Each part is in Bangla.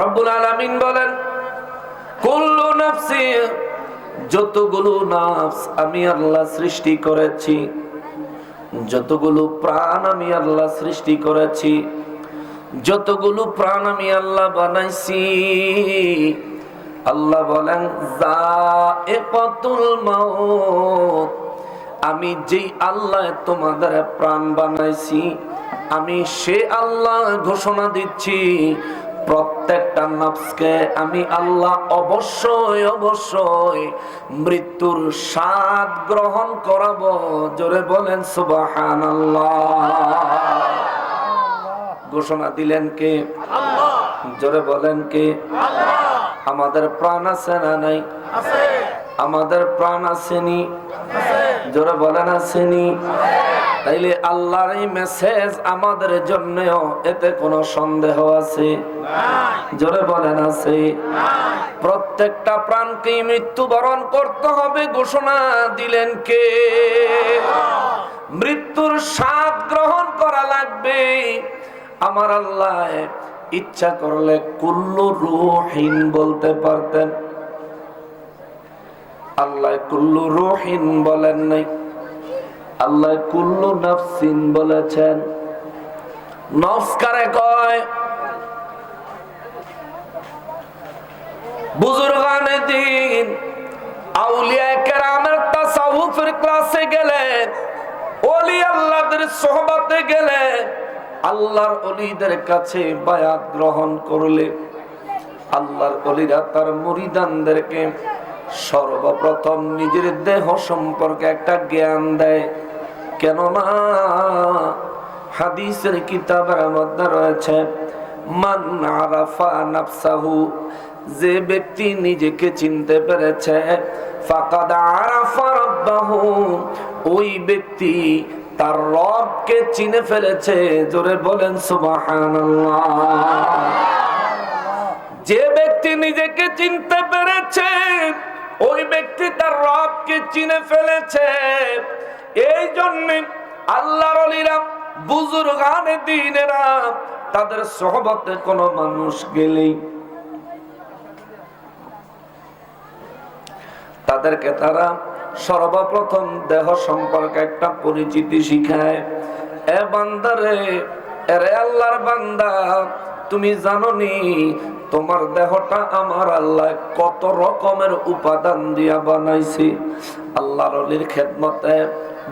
রব্বুল আলামিন বলেন, কুল্লু নাফসি, যতগুলো নাফস আমি আল্লাহ সৃষ্টি করেছি, যতগুলো প্রাণ আমি আল্লাহ সৃষ্টি করেছি, যতগুলো প্রাণ আমি আল্লাহ বানাইছি, আল্লাহ বলেন যায়েকাতুল মাউত, আমি যেই আল্লাহ তোমাদের প্রাণ বানাইছি, আমি সে আল্লাহ ঘোষণা দিচ্ছি প্রত্যেকটা নফসকে আমি আল্লাহ অবশ্যই অবশ্যই মৃত্যুর স্বাদ গ্রহণ করাবো। জোরে বলেন সুবহানাল্লাহ। ঘোষণা দিলেন কে? আল্লাহ। জোরে বলেন কে? আল্লাহ। আমাদের প্রাণ আছে না নাই? আছে। আমাদের প্রাণ আসেনি? আছে। জোরে বলেন আসেনি? তাইলে আল্লাহর এই মেসেজ আমাদের জন্যও, এতে কোনো সন্দেহ আছে? জোরে বলেন আছে? প্রত্যেকটা প্রাণকে মৃত্যুবরণ করতে হবে ঘোষণা দিলেন কে? মৃত্যুর স্বাদ গ্রহণ করা লাগবে। আমার আল্লাহ ইচ্ছা করলে কুল্লু রূহিন বলতে পারতেন, আল্লাহ কুল্লু রূহিন বলেন নাই, আল্লাহ কুল্লু নাফসিন বলেছেন। নফস কারে কয়? বুজুর্গানে দ্বীন আউলিয়া কেরামের তাসাউফের ক্লাসে গেলে, ওলি আল্লাহদের সোহবতে গেলে, আল্লাহর ওলিদের কাছে বায়াত গ্রহণ করলে, আল্লাহর ওলিরা তার মুরিদানদেরকে সর্বপ্রথম নিজের দেহ সম্পর্কে একটা জ্ঞান দেয়। কেননা হাদিসের কিতাবের মধ্যে রয়েছে, মান আরাফা নাফসাহু, যে ব্যক্তি নিজেকে চিনতে পেরেছে, ফাকাদ আরাফা রাব্বাহু, ওই ব্যক্তি তার রবকে চিনে ফেলেছে। জোরে বলেন সুবহানাল্লাহ। যে ব্যক্তি নিজেকে চিনতে পেরেছে, ওই ব্যক্তি তার রবকে চিনে ফেলেছে। এই জন্য আল্লাহর ওলিরা, বুজুর্গানে দ্বীনেরা, তাদের সোহবতে কোনো মানুষ গেলেই তাদেরকে তারা সর্বপ্রথম দেহ সম্পর্কে একটা পরিচিতি শিখায়। এ বান্দারে, এরে আল্লাহর বান্দা, তুমি জানো নি তোমার দেহটা আমার আল্লাহ কত রকমের উপাদান দিয়া বানাইছি। আল্লাহর ওলির খেদমতে,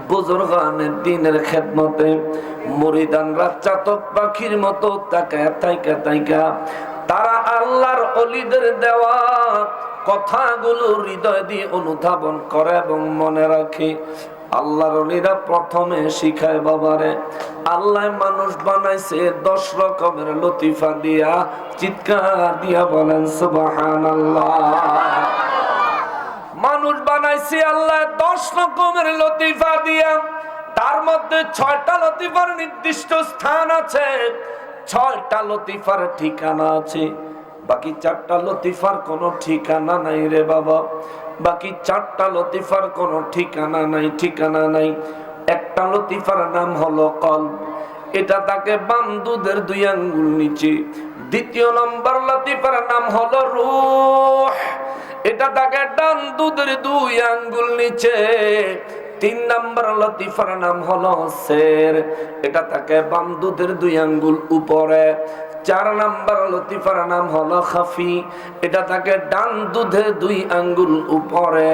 বুজুর্গানে দ্বীনের খেদমতে মুরিদানরা চাতক পাখির মতো তাকায় তাইকা তাইকা তারা আল্লাহর ওলিদের দেওয়া কথাগুলো হৃদয় দিয়ে অনুধাবন করে এবং মনে রাখে। আল্লাহর ওলিরা প্রথমে শিখায়, বাবারে আল্লাহ মানুষ বানাইছে 10 রকমের লতিফা দিয়া। চিৎকার দিয়া বলেন সুবহানাল্লাহ। মানুষ বানাইছে আল্লাহ 10 রকমের লতিফা দিয়া। তার মধ্যে 6টা লতিফার নির্দিষ্ট স্থান আছে, 6টা লতিফার ঠিকানা আছে। বাকি 4টা লতিফার কোনো ঠিকানা নাই রে বাবা। বাকি 4টা লতিফার কোনো ঠিকানা নাই, ঠিকানা নাই। একটা লতিফার নাম হলো কলব, এটা তাকে বাম দুধের 2 আঙ্গুল নিচে। দ্বিতীয় নম্বর লতিফার নাম হলো রূহ, এটা তাকে ডান দুধের 2 আঙ্গুল নিচে। 3 নম্বর লতিফার নাম হলো সের, এটা তাকে বাম দুধের 2 আঙ্গুল উপরে। 4 নম্বর লতিফার নাম হলো খাফি, এটা তাকে ডান দুধে 2 আঙ্গুল উপরে।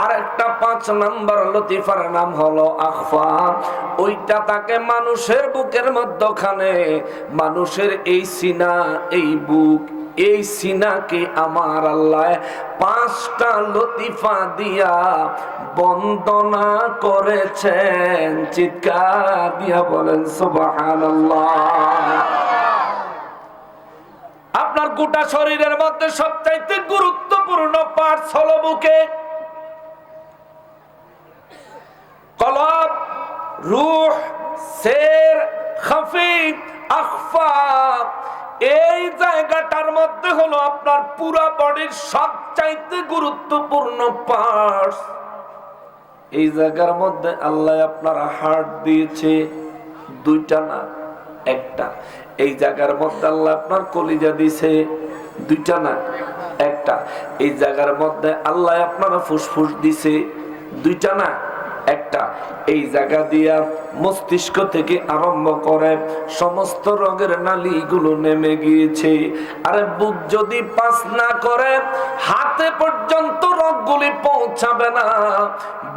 আর একটা 5 নম্বর লতিফার নাম হলো আখফা, ওইটা তাকে মানুষের বুকের মধ্যখানে। মানুষের এই সিনা, এই বুক, এই সিনাকে আমার আল্লাহ 5টা লতিফা দিয়া বন্দনা করেছেন। চিৎকার দিয়া বলেন সুবহানাল্লাহ। আপনার গোটা শরীরের মধ্যে সবচাইতে গুরুত্বপূর্ণ পার্টস হলো বুকে। কলব, রূহ, সের, খাফি, আখফা, এই জায়গাটার মধ্যে হলো আপনার পুরো বডির সবচাইতে গুরুত্বপূর্ণ পার্টস। এই জায়গার মধ্যে আল্লাহ আপনার হার্ট দিয়েছে 2টা না 1টা। এই জায়গার মধ্যে আল্লাহ আপনার কলিজা দিছে দুইটা না একটা, এই জায়গার মধ্যে আল্লাহ আপনার ফুসফুস দিছে দুইটা না একটা, এই জায়গা দিয়া মস্তিষ্ক থেকে আরম্ভ করে সমস্ত রোগের নালীগুলো নেমে গিয়েছে। আরে বুক যদি পাস না করে হাতে পর্যন্ত রোগগুলি পৌঁছাবে না।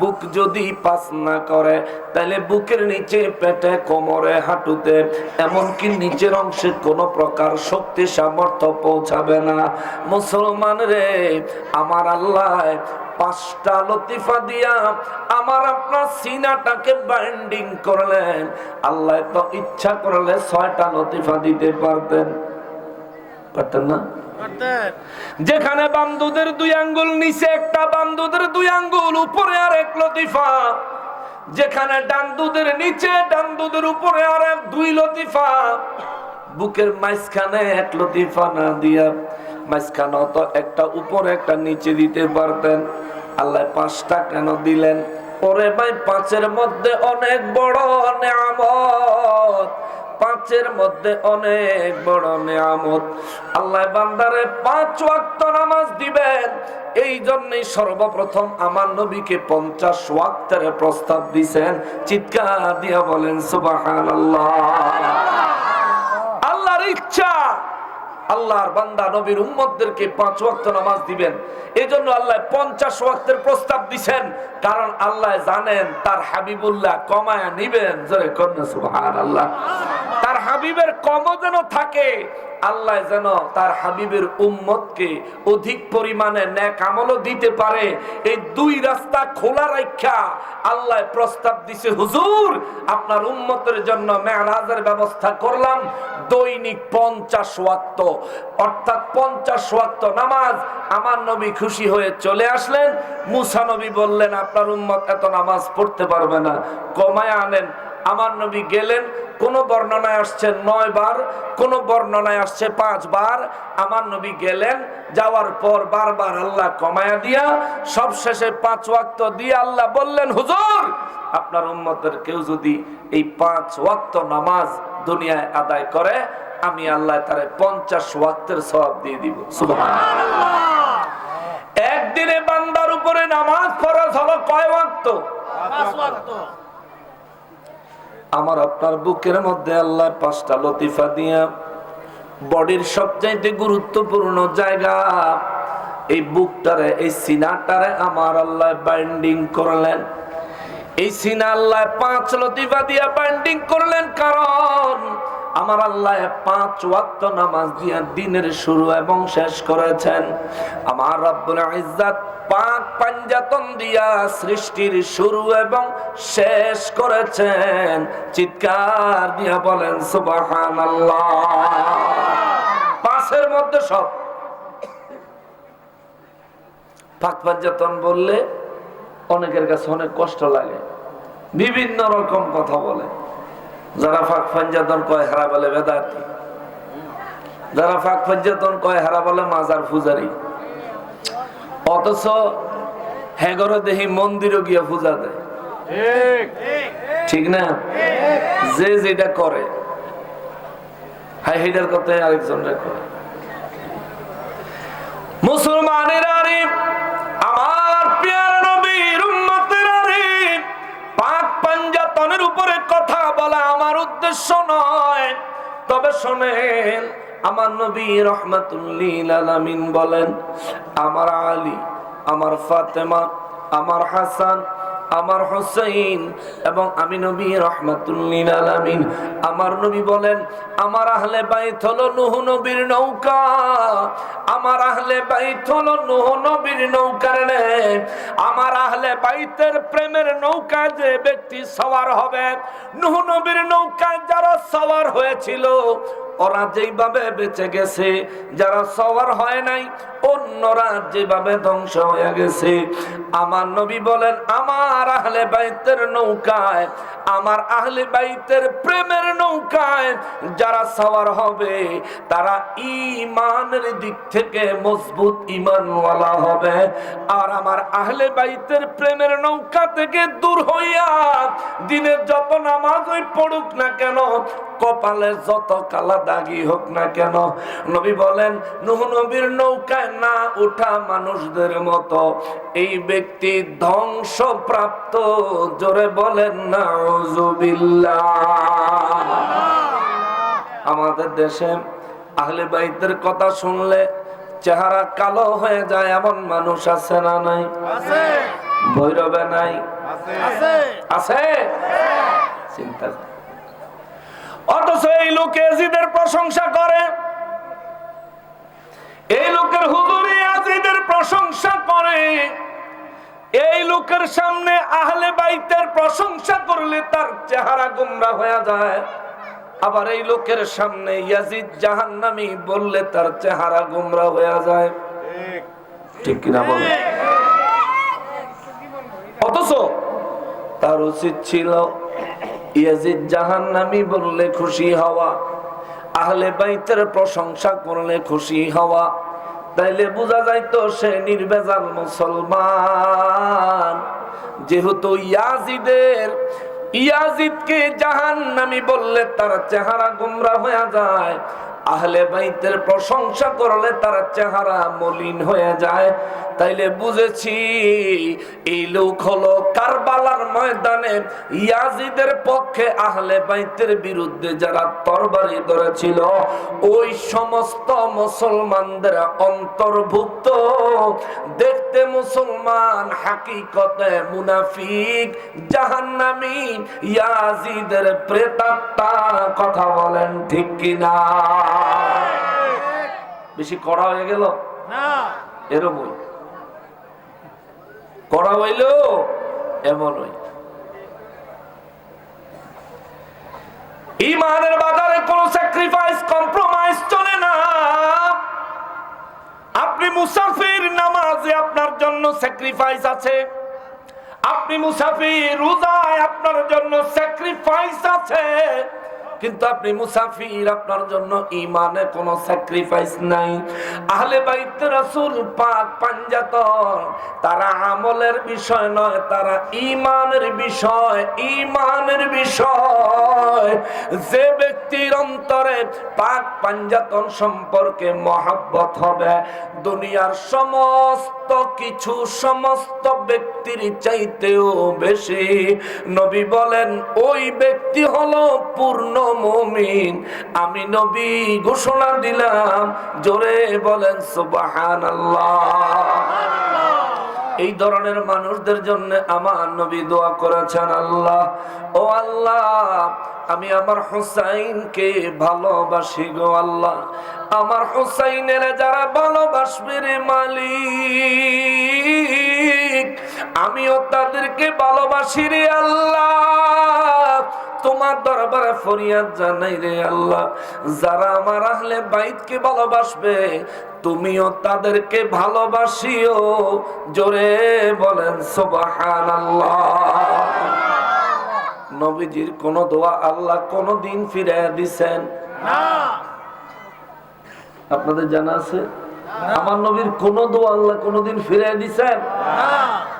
বুক যদি পাস না করে তাহলে বুকের নিচে, পেটে, কোমরে, হাঁটুতে, এমনকি নিচের অংশে কোনো প্রকার শক্তি সামর্থ্য পৌঁছাবে না। মুসলমান রে, আমার আল্লাহ 5টা লতিফা দিয়া আমার আপনার সিনাটাকে বাইন্ডিং করলেন। আল্লাহ তো ইচ্ছা করলে 6টা লতিফা দিতে পারতেন, পারতেন না? যেখানে বামদুদের 2 আঙ্গুল নিচে একটা, বামদুদের 2 আঙ্গুল উপরে আর 1 লতিফা, যেখানে ডান দুধের নিচে, ডান দুধের উপরে আর 2 লতিফা, বুকের মাঝখানে 1 লতিফা না দিয়া মাঝখানে তো একটা উপরে একটা নিচে দিতে পারতেন। আল্লাহ 5টা কেন দিলেন? ওরে ভাই, 5-এর মধ্যে অনেক বড় নেয়ামত, 5-এর মধ্যে অনেক বড় নেয়ামত। আল্লাহ বান্দারে 5 ওয়াক্ত নামাজ দিবেন, এই জন্যই সর্বপ্রথম আমার নবীকে 50 ওয়াক্তের প্রস্তাব দিয়েছেন। চিৎকার দিয়া বলেন সুবহানাল্লাহ। আল্লাহর ইচ্ছা আল্লাহর বান্দা নবীর উম্মতদেরকে 5 ওয়াক্ত নামাজ দিবেন, এজন্য আল্লাহ 50 ওয়াক্তের প্রস্তাব দিবেন। কারণ আল্লাহ জানেন তার হাবিবুল্লাহ কমায়া নিবেন। জোরে কন্যা সুবহানাল্লাহ। তার হাবিবের কম যেন থাকে, আল্লাহ যেন তার হাবিবের উম্মতকে অধিক পরিমাণে নেক আমলও দিতে পারে। এই 2 রাস্তা খোলা রাখা আল্লাহ প্রস্তাব দিছে, হুজুর আপনার উম্মতের জন্য মেরাজের ব্যবস্থা করলাম, দৈনিক 50 ওয়াক্ত, অর্থাৎ 50 ওয়াক্ত নামাজ। আমার নবী খুশি হয়ে চলে আসলেন। মুসা নবী বললেন আপনার উম্মত এত নামাজ পড়তে পারবে না, কমায় আনেন। আমার নবী গেলেন, কোন বর্ণনায় আসছে 9 বার, কোন বর্ণনায় আসছে 5 বার। আমার নবী গেলেন, যাওয়ার পর বারবার আল্লাহ কমায়া দিয়া সবশেষে 5 ওয়াক্ত দিয়ে আল্লাহ বললেন, হুজুর আপনার উম্মতের কেউ যদি এই 5 ওয়াক্ত নামাজ দুনিয়ায় আদায় করে, আমি আল্লাহ তারে 50 ওয়াক্তের সওয়াব দিয়ে দিব। সুবহানাল্লাহ। একদিনে বান্দার উপরে নামাজ ফরজ হলো কয় ওয়াক্ত? 5 ওয়াক্ত। আমার আপনার বুকের মধ্যে আল্লাহ 5টা লতিফা দিয়া বডির সবচাইতে গুরুত্বপূর্ণ জায়গা এই বুকটারে, এই সিনাটারে আমার আল্লাহ বাইন্ডিং করলেন। এই সিনা আল্লাহ 5 লতিফা দিয়া বাইন্ডিং করলেন, কারণ আমার আল্লাহ 5 ওয়াক্ত নামাজ দিয়া দিনের শুরু এবং শেষ করেছেন। আমার রব্বুল ইজ্জত পাক পাঞ্জাতন দিয়া সৃষ্টির শুরু এবং শেষ করেছেন। চিৎকার দিয়া বলেন সুবহানাল্লাহ। 5-এর মধ্যে সব। পাক পাঞ্জাতন বললে অনেকের কাছে অনেক কষ্ট লাগে, বিভিন্ন রকম কথা বলে। যারা ফাঁক ফাঞ্জাতন কয় হারা বলে বেদাতি, যারা ফাঁক ফাঞ্জাতন কয় হারা বলে মাজার পূজারি, অথচ হেগরে দেহি মন্দিরও গিয়া পূজা দেয়। ঠিক না? যে যেটা করে হাই হেডার কথা আরেকজন রেখে। মুসলমানের আরিফ, আমার প্রিয় নবীর উম্মতের আরিফ, পাক পাঞ্জাতনের উপরে কথা বলা আমার উদ্দেশ্য নয়। তবে শোনেন, আমার নবী রাহমাতুল লিল আলামিন বলেন, আমার আলী, আমার ফাতেমা, আমার হাসান, আমার হুসাইন এবং আমি নবী রাহমাতুল লিল আলামিন, আমার নবী বলেন আমার আহলে বাইত হলো নূহ নবীর নৌকা। আমার আহলে বাইত হলো নূহ নবীর নৌকার ন্যায়। আমার আহলে বাইতের প্রেমের নৌকা যে ব্যক্তি সওয়ার হবে, নূহ নবীর নৌকায় যারা সওয়ার হয়েছিল ওরা যেভাবে বেঁচে গেছে, যারা সওয়ার হয় নাই অন্যরা যেভাবে ধ্বংস হয়ে গেছে। আমার নবী বলেন আমার আহলে বাইতের নৌকায়, আমার আহলে বাইতের প্রেমের নৌকায় যারা সওয়ার হবে তারা ঈমানের দিক থেকে মজবুত ঈমানওয়ালা হবে। আর আমার আহলে বাইতের প্রেমের নৌকা থেকে দূর হইয়া দিনের যত নামাজই পড়ুক না কেন, কপালে যত কালা দাগি হোক না কেন, নবী বলেন নূহ নবীর নৌকায় না উঠা মানুষদের মতো এই ব্যক্তি ধ্বংসপ্রাপ্ত। জোরে বলেন নাউযুবিল্লাহ। আমাদের দেশে আহলে বাইতের কথা শুনলে চেহারা কালো হয়ে যায় এমন মানুষ আছে না নাই? আছে। ভৈরবে নাই? আছে। আছে। চিন্তা। অথচ এই লোক ইয়াজিদের প্রশংসা করে, এই লোকের হুজুরে ইয়াজিদের প্রশংসা করে। এই লোকের সামনে আহলে বাইতের প্রশংসা করলে তার চেহারা গোমরা হয়ে যায়, আবার এই লোকের সামনে ইয়াজিদ জাহান্নামী বললে তার চেহারা গোমরা হয়ে যায়। ঠিক কিনা বলেন? অথচ তার উচিত ছিল ইয়াজিদ জাহান্নামী বললে খুশি হওয়া, আহলে বাইতের প্রশংসা করলে খুশি হওয়া। তাইলে বোঝা যাইতো সে নির্ভেজাল মুসলমান। যেহেতু ইয়াজিদকে জাহান্নামী বললে তার চেহারা গোমরা হয়ে যায়, আহলে বাইতের প্রশংসা করলে তার চেহারা মলিন হয়ে যায়, তাইলে বুঝেছি এই লোক হলো কারবালার ময়দানে ইয়াজিদের পক্ষে আহলে বাইতের বিরুদ্ধে যারা তরবারি ধরেছিল ওই সমস্ত মুসলমানদের অন্তর্ভুক্ত। দেখতে মুসলমান, হাকিকতে মুনাফিক, জাহান্নামী, ইয়াজিদের প্রেতাত্মা। কথা বলেন ঠিক কিনা? বেশি কড়া হয়ে গেল না? এরকমই কড়া হইল এমনই। ঈমানের বাজারে কোনো স্যাক্রিফাইস, কম্প্রোমাইজ চলে না। আপনি মুসাফির, নামাজে আপনার জন্য স্যাক্রিফাইস আছে। আপনি মুসাফির, রোজায় আপনার জন্য স্যাক্রিফাইস আছে। কিন্তু আপনি মুসাফির, আপনার জন্য ঈমানে কোনো স্যাক্রিফাইস নাই। আহলে বাইত রাসূল পাক পাঞ্জাতন, তারা আমলের বিষয় নয়, তারা ঈমানের বিষয়। ঈমানের বিষয়। যে ব্যক্তির অন্তরে পাক পাঞ্জাতন সম্পর্কে মহব্বত হবে, দুনিয়ার সমস্ত কিছু সমস্ত ব্যক্তির চাইতেও বেশি, নবী বলেন ওই ব্যক্তি হলো পূর্ণ মুমিন। আমি নবী ঘোষণা দিলাম, জোরে বলেন সুবহানাল্লাহ। এই ধরনের মানুষদের জন্য আমার নবী দোয়া করেছেন, আল্লাহ ও আল্লাহ আমি আমার হুসাইনকে ভালোবাসি গো আল্লাহ, আমার হুসাইনের যারা ভালোবাসবে রে মালিক, আমিও তাদেরকে ভালোবাসি রে আল্লাহ। তোমার দরবারে ফরিয়াদ জানাই রে আল্লাহ, যারা আমার আহলে বাইতকে ভালোবাসবে তুমিও তাদেরকে ভালোবাসিও। জোরে বলেন সুবহানাল্লাহ। নবীজির কোন দোয়া আল্লাহ কোনদিন ফিরাইয়া দিবেন না? আপনাদের জানা আছে? আমার নবীর কোন দোয়া আল্লাহ কোনদিন ফিরাইয়া দিবেন না?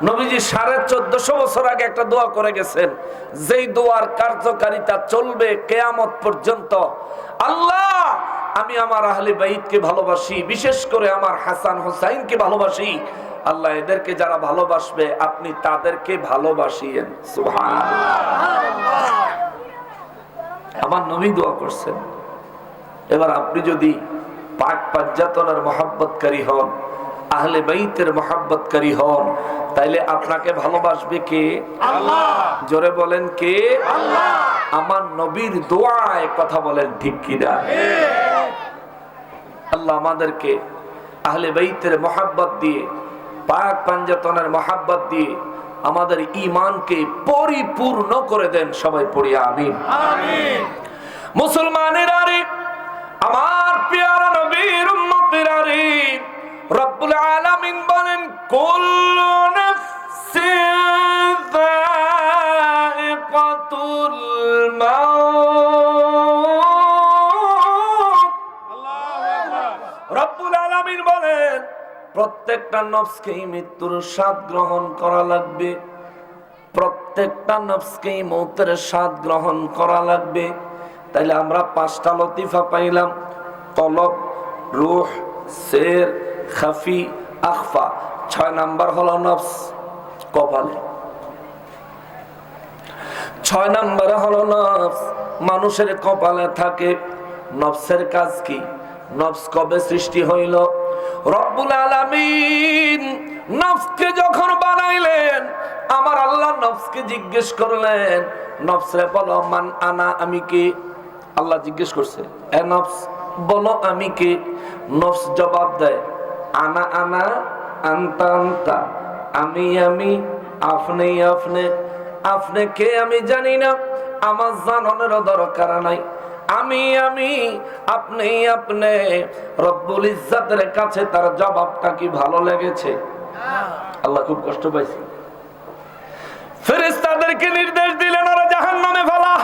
নবীজি 1450 বছর আগে একটা দোয়া করে গেছেন, যেই দোয়ার কার্যকারিতা চলবে কিয়ামত পর্যন্ত। আল্লাহ আমি আমার আহলে বাইতকে ভালোবাসি, বিশেষ করে আমার হাসান হুসাইনকে ভালোবাসি। আল্লাহ এদেরকে যারা ভালোবাসবে আপনি তাদেরকে ভালোবাসিয়েন। সুবহানাল্লাহ। আমার নবী দোয়া করছেন। এবার আপনি যদি পাক পাঞ্জাতনের মহব্বতকারী হন, আহলে বাইতের মহব্বতকারী হন, তাইলে আপনাকে ভালোবাসবে কে? আল্লাহ। জোরে বলেন কে? আল্লাহ। আমার নবীর দোয়ায় কথা বলেন ঠিক কিনা? আল্লাহ আমাদেরকে আহলে বাইতের মহব্বত দিয়ে, পাক পাঞ্জাতনের মহব্বত দিয়ে আমাদের ঈমানকে পরিপূর্ণ করে দেন। সবাই পড়ি আমিন। আমিন। মুসলমানেরা রে, আমার পেয়ারা নবীর উম্মতেরা রে, রব্বুল আলামিন বলেন কুল্লু নাফসিন যায়িকাতুল মাউত। আল্লাহু আকবার। রব্বুল আলামিন বলেন প্রত্যেকটা নফসকেই মৃত্যুর স্বাদ গ্রহণ করা লাগবে, প্রত্যেকটা নফসকেই মৌতের স্বাদ গ্রহণ করা লাগবে। তাইলে আমরা 5টা লতিফা পাইলাম, তলব, রূহ, সের, খাফি, আখফা। 6 নাম্বার হলো নফস, কপালে। 6 নাম্বারে হলো নফস, মানুষের কপালে থাকে। নফসের কাজ কি? নফস কবে সৃষ্টি হইল? রব্বুল আলামিন নফসকে যখন বানাইলেন, আমার আল্লাহ নফসকে জিজ্ঞেস করলেন, নফসরে বলো মান আনা, আমি কে? আল্লাহ জিজ্ঞেস করছে, এ নফস বলো আমি কে? নফস জবাব দেয়, আনা আনা, আনতা আনতা, আমি আমি, আপনি আপনি। আপনি কে আমি জানি না, আমার জানানোর দরকার নাই। আমি আমি, আপনি আপনি। রব্বুল ইজ্জাতের কাছে তার জবাবটা কি ভালো লেগেছে? আল্লাহ খুব কষ্ট পাইছে। ফেরেশতাদেরকে নির্দেশ দিলেন, ওরা জাহান্নামে ফেলা,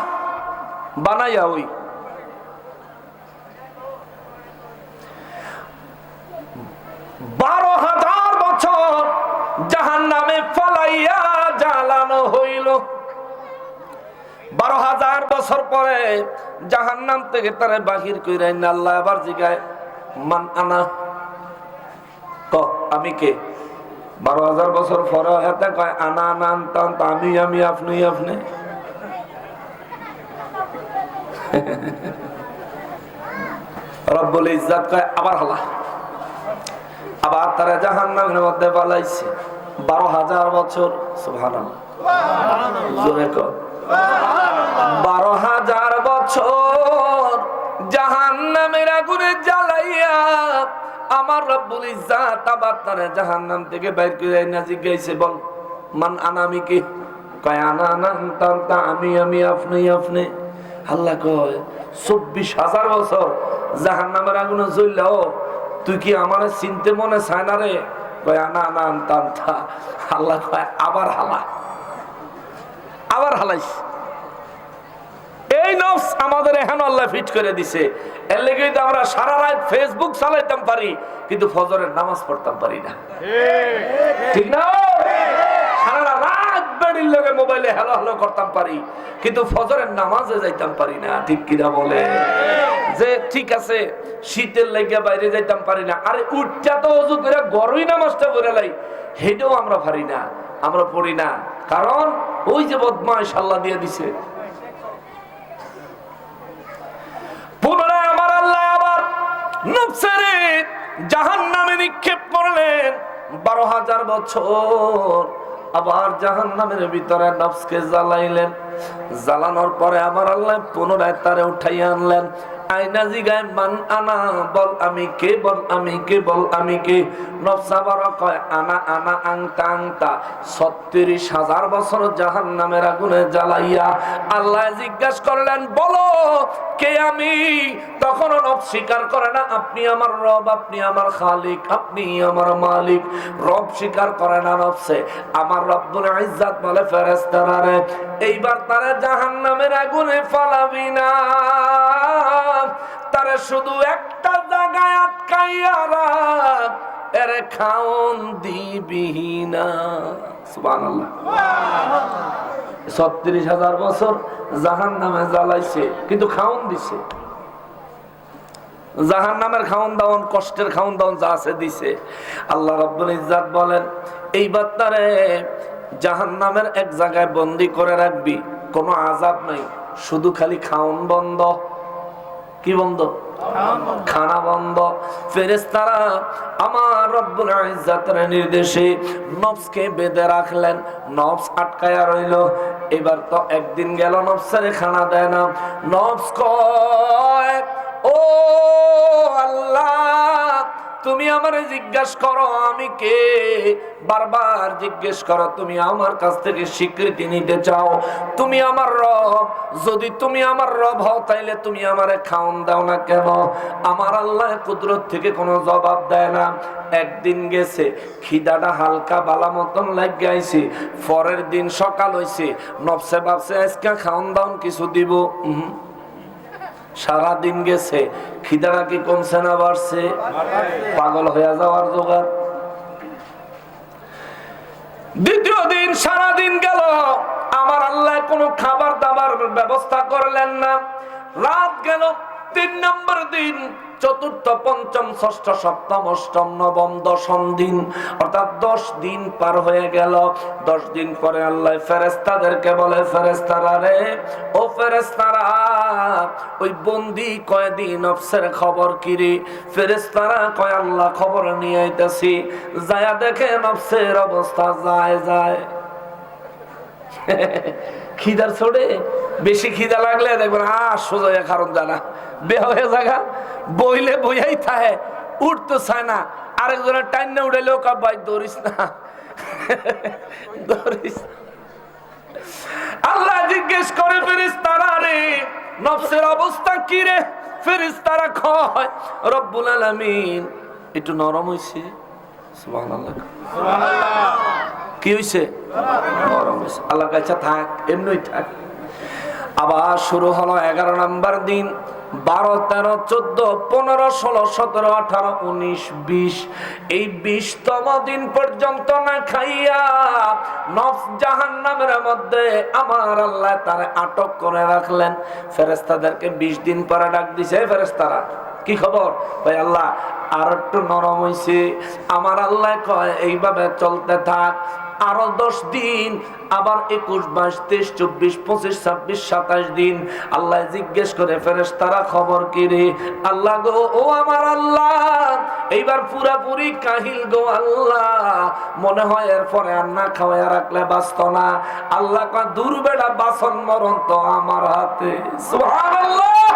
বানাইয়া ওই 12,000 বছর জাহান্নামে ফলাইয়া জ্বালানো হইল। 12,000 বছর পরে জাহান্নাম থেকে তারে বাহির কইরা আল্লাহ আবার জিগায়, মান আনা, ক আমি কে? 12,000 বছর পরে হাতে কয় আনা আনা, আনতা আনতা, আমি আমি, আপনি আপনি। রব্বুল ইজ্জাত কয় আবার হালা, আবার তারা জাহান্নামের মধ্যে পালাইছে 12,000 বছর। সুবহানাল্লাহ, জোরে কর 12,000 বছর জাহান্নামের আগুনে জ্বালাইয়া আমার রব্বুল ইজ্জাত আবার তারা জাহান্নাম থেকে বাইর করে না জিজ্ঞাসা, বল মান আনা, আমি কি? কয় আনা আনা, আনতা আনতা, আমি আমি, আপনি আপনি। আল্লাহ কয় 24,000 বছর জাহান্নামের আগুনে জ্বললেও তুই কি আমার চিনতে মনে চায় না রে? কয় আনা আনা, আনতা আনতা। আল্লাহ কয় আবার হালা, আবার হালাইস। এই নফস আমাদের এখন আল্লাহ ফিট করে দিছে। এর লেগে তো আমরা সারা রাত ফেসবুক চালাইতাম পারি, কিন্তু ফজরের নামাজ পড়তাম পারি না, ঠিক না? সারা রাত বেড়ির লগে মোবাইলে হ্যালো হ্যালো করতাম পারি, কিন্তু ফজরের নামাজে যাইতাম পারি না, ঠিক কিনা বলে? যে ঠিক আছে শীতের লেগে বাইরে যাইতাম পারি না, আরে উঠটা তো ওযু করে গরুই নামাজটা পড়ে লাই, হেডেও আমরা পারি না, আমরা পড়ি না। কারণ ওই যে বদমাইশ আল্লাহ দিয়ে দিছে। পুনরায় আমার আল্লাহ আবার নফসের জাহান্নামে নিক্ষেপ করলেন 12,000 বছর। আবার জাহান্নামের ভিতরে নফসকে জ্বালাইলেন। জ্বালানোর পরে আমার আল্লাহ পুনরায় তারে উঠাইয়া আনলেন। আয়না জিগায় মান আনা, বল আমি কে? বল আমি কে? বল আমি কে? নফস আবার কয় আনা আনা, আনতা আনতা। 36,000 বছর জাহান্নামের আগুনে জ্বালাইয়া আল্লাহ জিজ্ঞাসা করলেন, বলো কে আমি? তখন নফস স্বীকার করে না, আপনি আমার রব, আপনি আমার খালিক, আপনি আমার মালিক। রব স্বীকার করে না নফসে। আমার রব্বুল ইজ্জাত বলে, ফেরেশতারা রে, এইবার তারা জাহান্নামের আগুনে ফালাবি না, তারা শুধু একটা জায়গায় আটকাইয়া রাখ, এরে খাওন দিবি না। সুবহানাল্লাহ। 36,000 বছর জাহান্নামে জ্বালাইছে, কিন্তু খাওন দিছে। জাহান্নামের খাওন দাওন, কষ্টের খাওন দাওন যা আছে দিছে। আল্লাহ রাব্বুল ইজ্জাত বলেন, এইবার তারে জাহান্নামের এক জায়গায় বন্দি করে রাখবি, কোনো আযাব নাই, শুধু খালি খাওন বন্ধ। কি বন্ধ? খানা বন্ধ। ফেরেশতারা আমার রব্বুল ইজ্জাতের নির্দেশে নফসকে বেঁধে রাখলেন, নফস আটকায়া রইল। এবার তো একদিন গেল, নফসের খানা দেয় না। নফস কয়, ও আল্লাহ, তুমি আমারে জিজ্ঞাসা করো আমি কে, বারবার জিজ্ঞেস করো, তুমি আমার কাছ থেকে স্বীকৃতি নিতে চাও, তুমি আমার রব। যদি তুমি আমার রব হও, তাইলে তুমি আমারে খাওন দাও না কেন? আমার আল্লাহ কুদরত থেকে কোনো জবাব দেয় না। একদিন গেছে, খিদাটা হালকা বালা মতন লাগে আইছে। পরের দিন সকাল হইছে, নফসে ভাবছে আজকে খাওন দাওন কিছু দিব। সারা দিন গেছে, খিদাটা কি কমছে না বাড়ছে? পাগল হয়ে যাওয়ার জোগাড়। দ্বিতীয় দিন সারা দিন গেল, আমার আল্লাহ কোনো খাবার দাবার ব্যবস্থা করলেন না। রাত গেল, 3 নম্বর দিন, চতুর্থ, পঞ্চম, ষষ্ঠ, সপ্তম, অষ্টম, নবম, দশম দিন, অর্থাৎ 10 দিন পার হয়ে গেল। 10 দিন পরে আল্লাহ ফেরেশতাদেরকে বলে, ফেরেশতারা রে, ও ফেরেশতারা, ওই বন্দী কয়েদি নফসের খবর কি রে? ফেরেশতারা কয়, আল্লাহ খবর নিয়ে আইতাছি। যায়া দেখে নফসের অবস্থা যায় খিদার ছোড়ে, বেশি খিদা লাগলে দেখবেন সোজা কারণ জানা বেয়া হয়ে জায়গা, বইলে বইয়াই থাকে, উঠতে চায় না। আরেকজনের টাইম না উঠাইলেও ভাই দৌড়িস না, দৌড়িস। আল্লাহ জিজ্ঞেস করে, ফেরেশতারা রে, নফসের অবস্থা কি রে? ফেরেশতারা কয়, রব্বুল আলামিন একটু নরম হইছে। সুবহানাল্লাহ, সুবহানাল্লাহ। কি হইছে? নরম হইছে। আল্লাহ কাছে থাক, এমনই থাক। আবার শুরু হলো 11 নম্বর দিন, 12, 13, 14, 15, 16, 17, 18, 19, 20। এই 20তম দিন পর্যন্ত না খাইয়া নফস জাহান্নামের মধ্যে আমার আল্লাহ তারে আটক করে রাখলেন। ফেরেশতাদেরকে 20 দিন পরে ডাক দিছে, ফেরেশতারা কি খবর? ভাই আল্লাহ আর একটু নরম হইছে। আমার আল্লাহ কয়, এইভাবে চলতে থাক আরো 10 দিন, আবার 21, 22, 23, 24, 25, 26, 27 দিন। আল্লাহ জিজ্ঞেস করে, ফেরেশতারা খবর কি রে? আল্লাহ গো, ও আমার আল্লাহ, এইবার পুরাপুরি কাহিল গো আল্লাহ, মনে হয় এরপরে আর না খাওয়া রাখলে বাঁচত না। আল্লাহ কয়, দূর বেড়া, বাসন মরণ তো আমার হাতে। সুবহানাল্লাহ।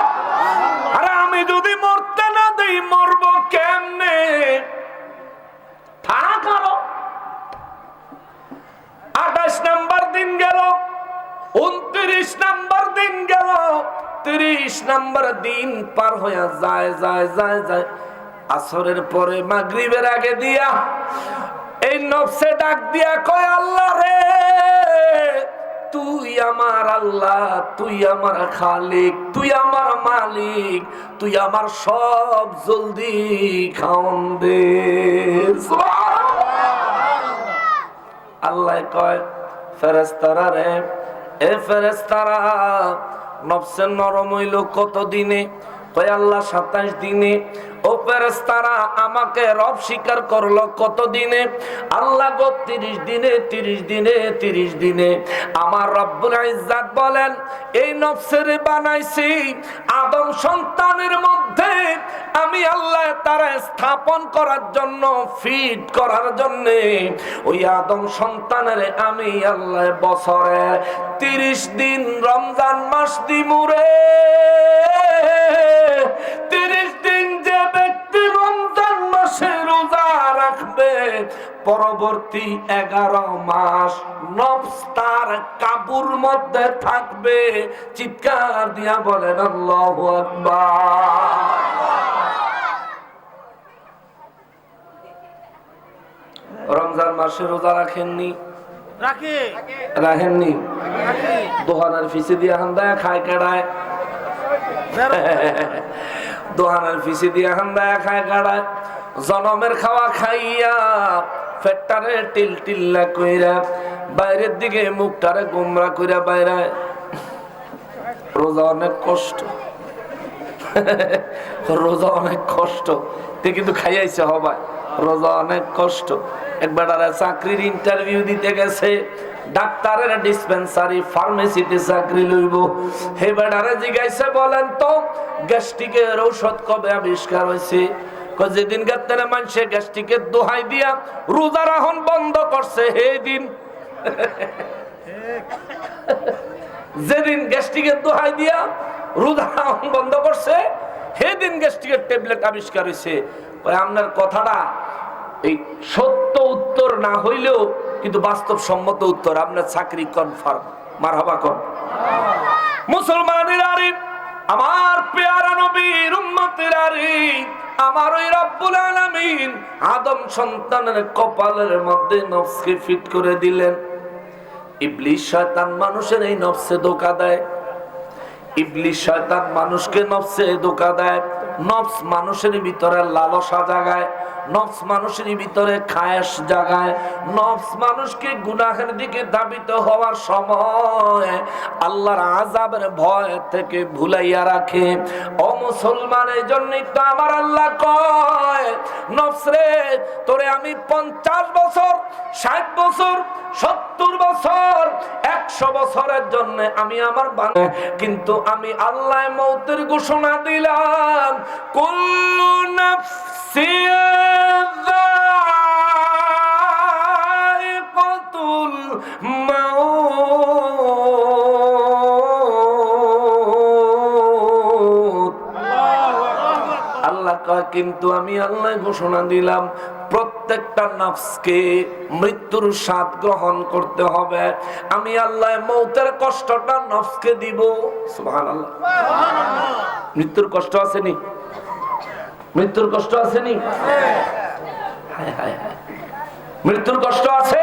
আরে আমি যদি মরতে না দেই, মরবো কেমনে? থাক আরো। 28 নম্বর দিন গেল, 29 নম্বর দিন গেল, 30 নম্বর দিন পার হয়ে যায়। আসরের পরে মাগরিবের আগে দিয়া এই নফসে ডাক দিয়া কয়, আল্লাহ রে, তুই আমার আল্লাহ, তুই আমার খালিক, তুই আমার মালিক, তুই আমার সব, জলদি খাওন দে। আল্লাহ কয়, ফেরেশতারা রে, এ ফেরেশতারা, নফসের নরম হইল কত দিনে? কয় আল্লাহ 27 দিনে। ও ফেরেশতারা, আমাকে রব স্বীকার করলো কত দিনে? আল্লাহ গো 30 দিনে, 30 দিনে, 30 দিনে। আমার রব্বুল ইজ্জত বলেন, এই নফসের বানাইছি আদম সন্তানের মধ্যে, আমি আল্লাহ তারা স্থাপন করার জন্য, ফিট করার জন্য, ওই আদম সন্তানের আমি আল্লাহ বছরে 30 দিন রমজান মাস দিমুরে। 30 দিন যে ব্যক্তি রমজান মাসে রোজা রাখবে, পরবর্তী 11 মাস নফস তার কাবুর মধ্যে থাকবে। চিৎকার দিয়া বলেন আল্লাহু আকবার। রমজান মাসে রোজা রাখেননি? রাখেননি? দোহানার ফিসে দিয়ে হান্দায় খায় কেড়ায়, দোহানার ফিসে দিয়ে হান্দায় খায় কাড়ায়। জনমের খাওয়া খাইয়া পেটটারে টিল টিল্লা কইরা, বাইরের দিকে মুখটারে গোমরা কইরা বাইরে। রোজা অনেক কষ্ট, রোজা অনেক কষ্ট, কিন্তু খাইয়াইছে হবাই। রোজা অনেক কষ্ট। একবার চাকরির ইন্টারভিউ দিতে গেছে, ডাক্তারের ডিসপেন্সারি ফার্মেসিতে চাকরি লইব। হে বেড়ারে জিগাইছে, বলেন তো গ্যাস্ট্রিকের ঔষধ কবে আবিষ্কার হয়েছে? যেদিন গাত্তারে মানুষে গ্যাস্ট্রিকের দোহাই দিয়া রোজা রাখন বন্ধ করছে, সেই দিন। যেদিন গ্যাস্ট্রিকের দোহাই দিয়া রোজা রাখন বন্ধ করছে, সেদিন গ্যাস্ট্রিকের ট্যাবলেট আবিষ্কার হয়েছে। আপনার কথাটা এই সত্য উত্তর না হইলেও কিন্তু বাস্তবসম্মত উত্তর। আপনার চাকরি কনফার্ম। মারহাবা কর মুসলমানেরা, আমার পেয়ারা নবীর উম্মতেরা, আমার ওই রব্বুল আলামিন আদম সন্তানের কপালের মধ্যে নফসকে ফিট করে দিলেন। ইবলিস শয়তান মানুষের এই নফসে ধোঁকা দেয়, ইবলিস শয়তান মানুষকে নফসে ধোঁকা দেয়। নফস মানুষের ভিতরে লালসা জাগায়, নফস মানুষের ভিতরে খায়েশ জাগায়, নফস মানুষকে গুনাহের দিকে ধাবিত হওয়ার সময় আল্লাহর আযাবের ভয় থেকে ভুলাইয়া রাখে। ও মুসলমান, এই জন্যই তো আমার আল্লাহ কয়, নফস রে তোরে আমি 50 বছর, 60 বছর, 70 বছর, 100 বছরের জন্য আমি আমার বান্দা, কিন্তু আমি আল্লাহ মৌতের ঘোষণা দিলাম, কুল্লু নাফসিন যায়িকাতুল মাউত। আল্লাহ কয়, কিন্তু আমি আল্লাহ ঘোষণা দিলাম প্রত্যেকটা নফসকে মৃত্যুর স্বাদ গ্রহণ করতে হবে। আমি আল্লাহ মৌতের কষ্টটা নফসকে দিব। সুবহানাল্লাহ। মৃত্যুর কষ্ট আসেনি? মৃত্যুর কষ্ট আসেনি? হায় হায় হায়, মৃত্যুর কষ্ট আছে।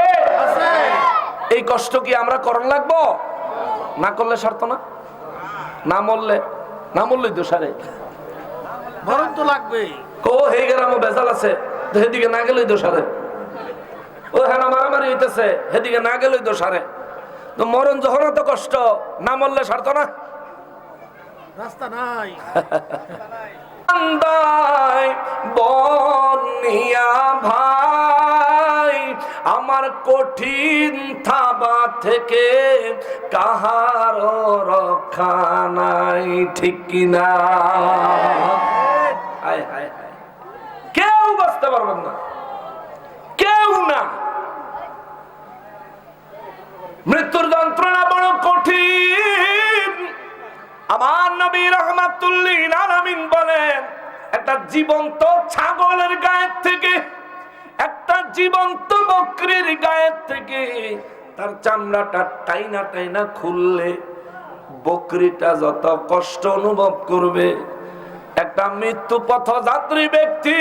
এই কষ্ট কি আমরা করণ লাগবো? না করলে সারত না? না মরলেই তো সারে। মরণ তো লাগবে। ও হে গেলাম বেজাল আছে, সেদিকে না গেলেই তো সারে। ও হ্যাঁ মারামারি হইতেছে, সেদিকে না গেলেই তো সারে। তো মরণ যখন তো কষ্ট, না মরলে সারত না? রাস্তা নাই। বনিয়া ভাই, আমার কঠিন থাবা থেকে কাহার রক্ষা নাই, ঠিক কিনা? হায় হায় হায়, কেউ বাঁচতে পারবেন না, কেউ না। মৃত্যুর যন্ত্রণা বড় কঠিন। আমার নবী রাহমাতুল লিল আলামিন বলেন, একটা জীবন্ত ছাগলের গায়ের থেকে, একটা জীবন্ত বকরির গায়ের থেকে তার চামড়াটা টাইনা টাইনা খুললে বকরিটা যত কষ্ট অনুভব করবে, একটা মৃত্যু পথযাত্রী ব্যক্তি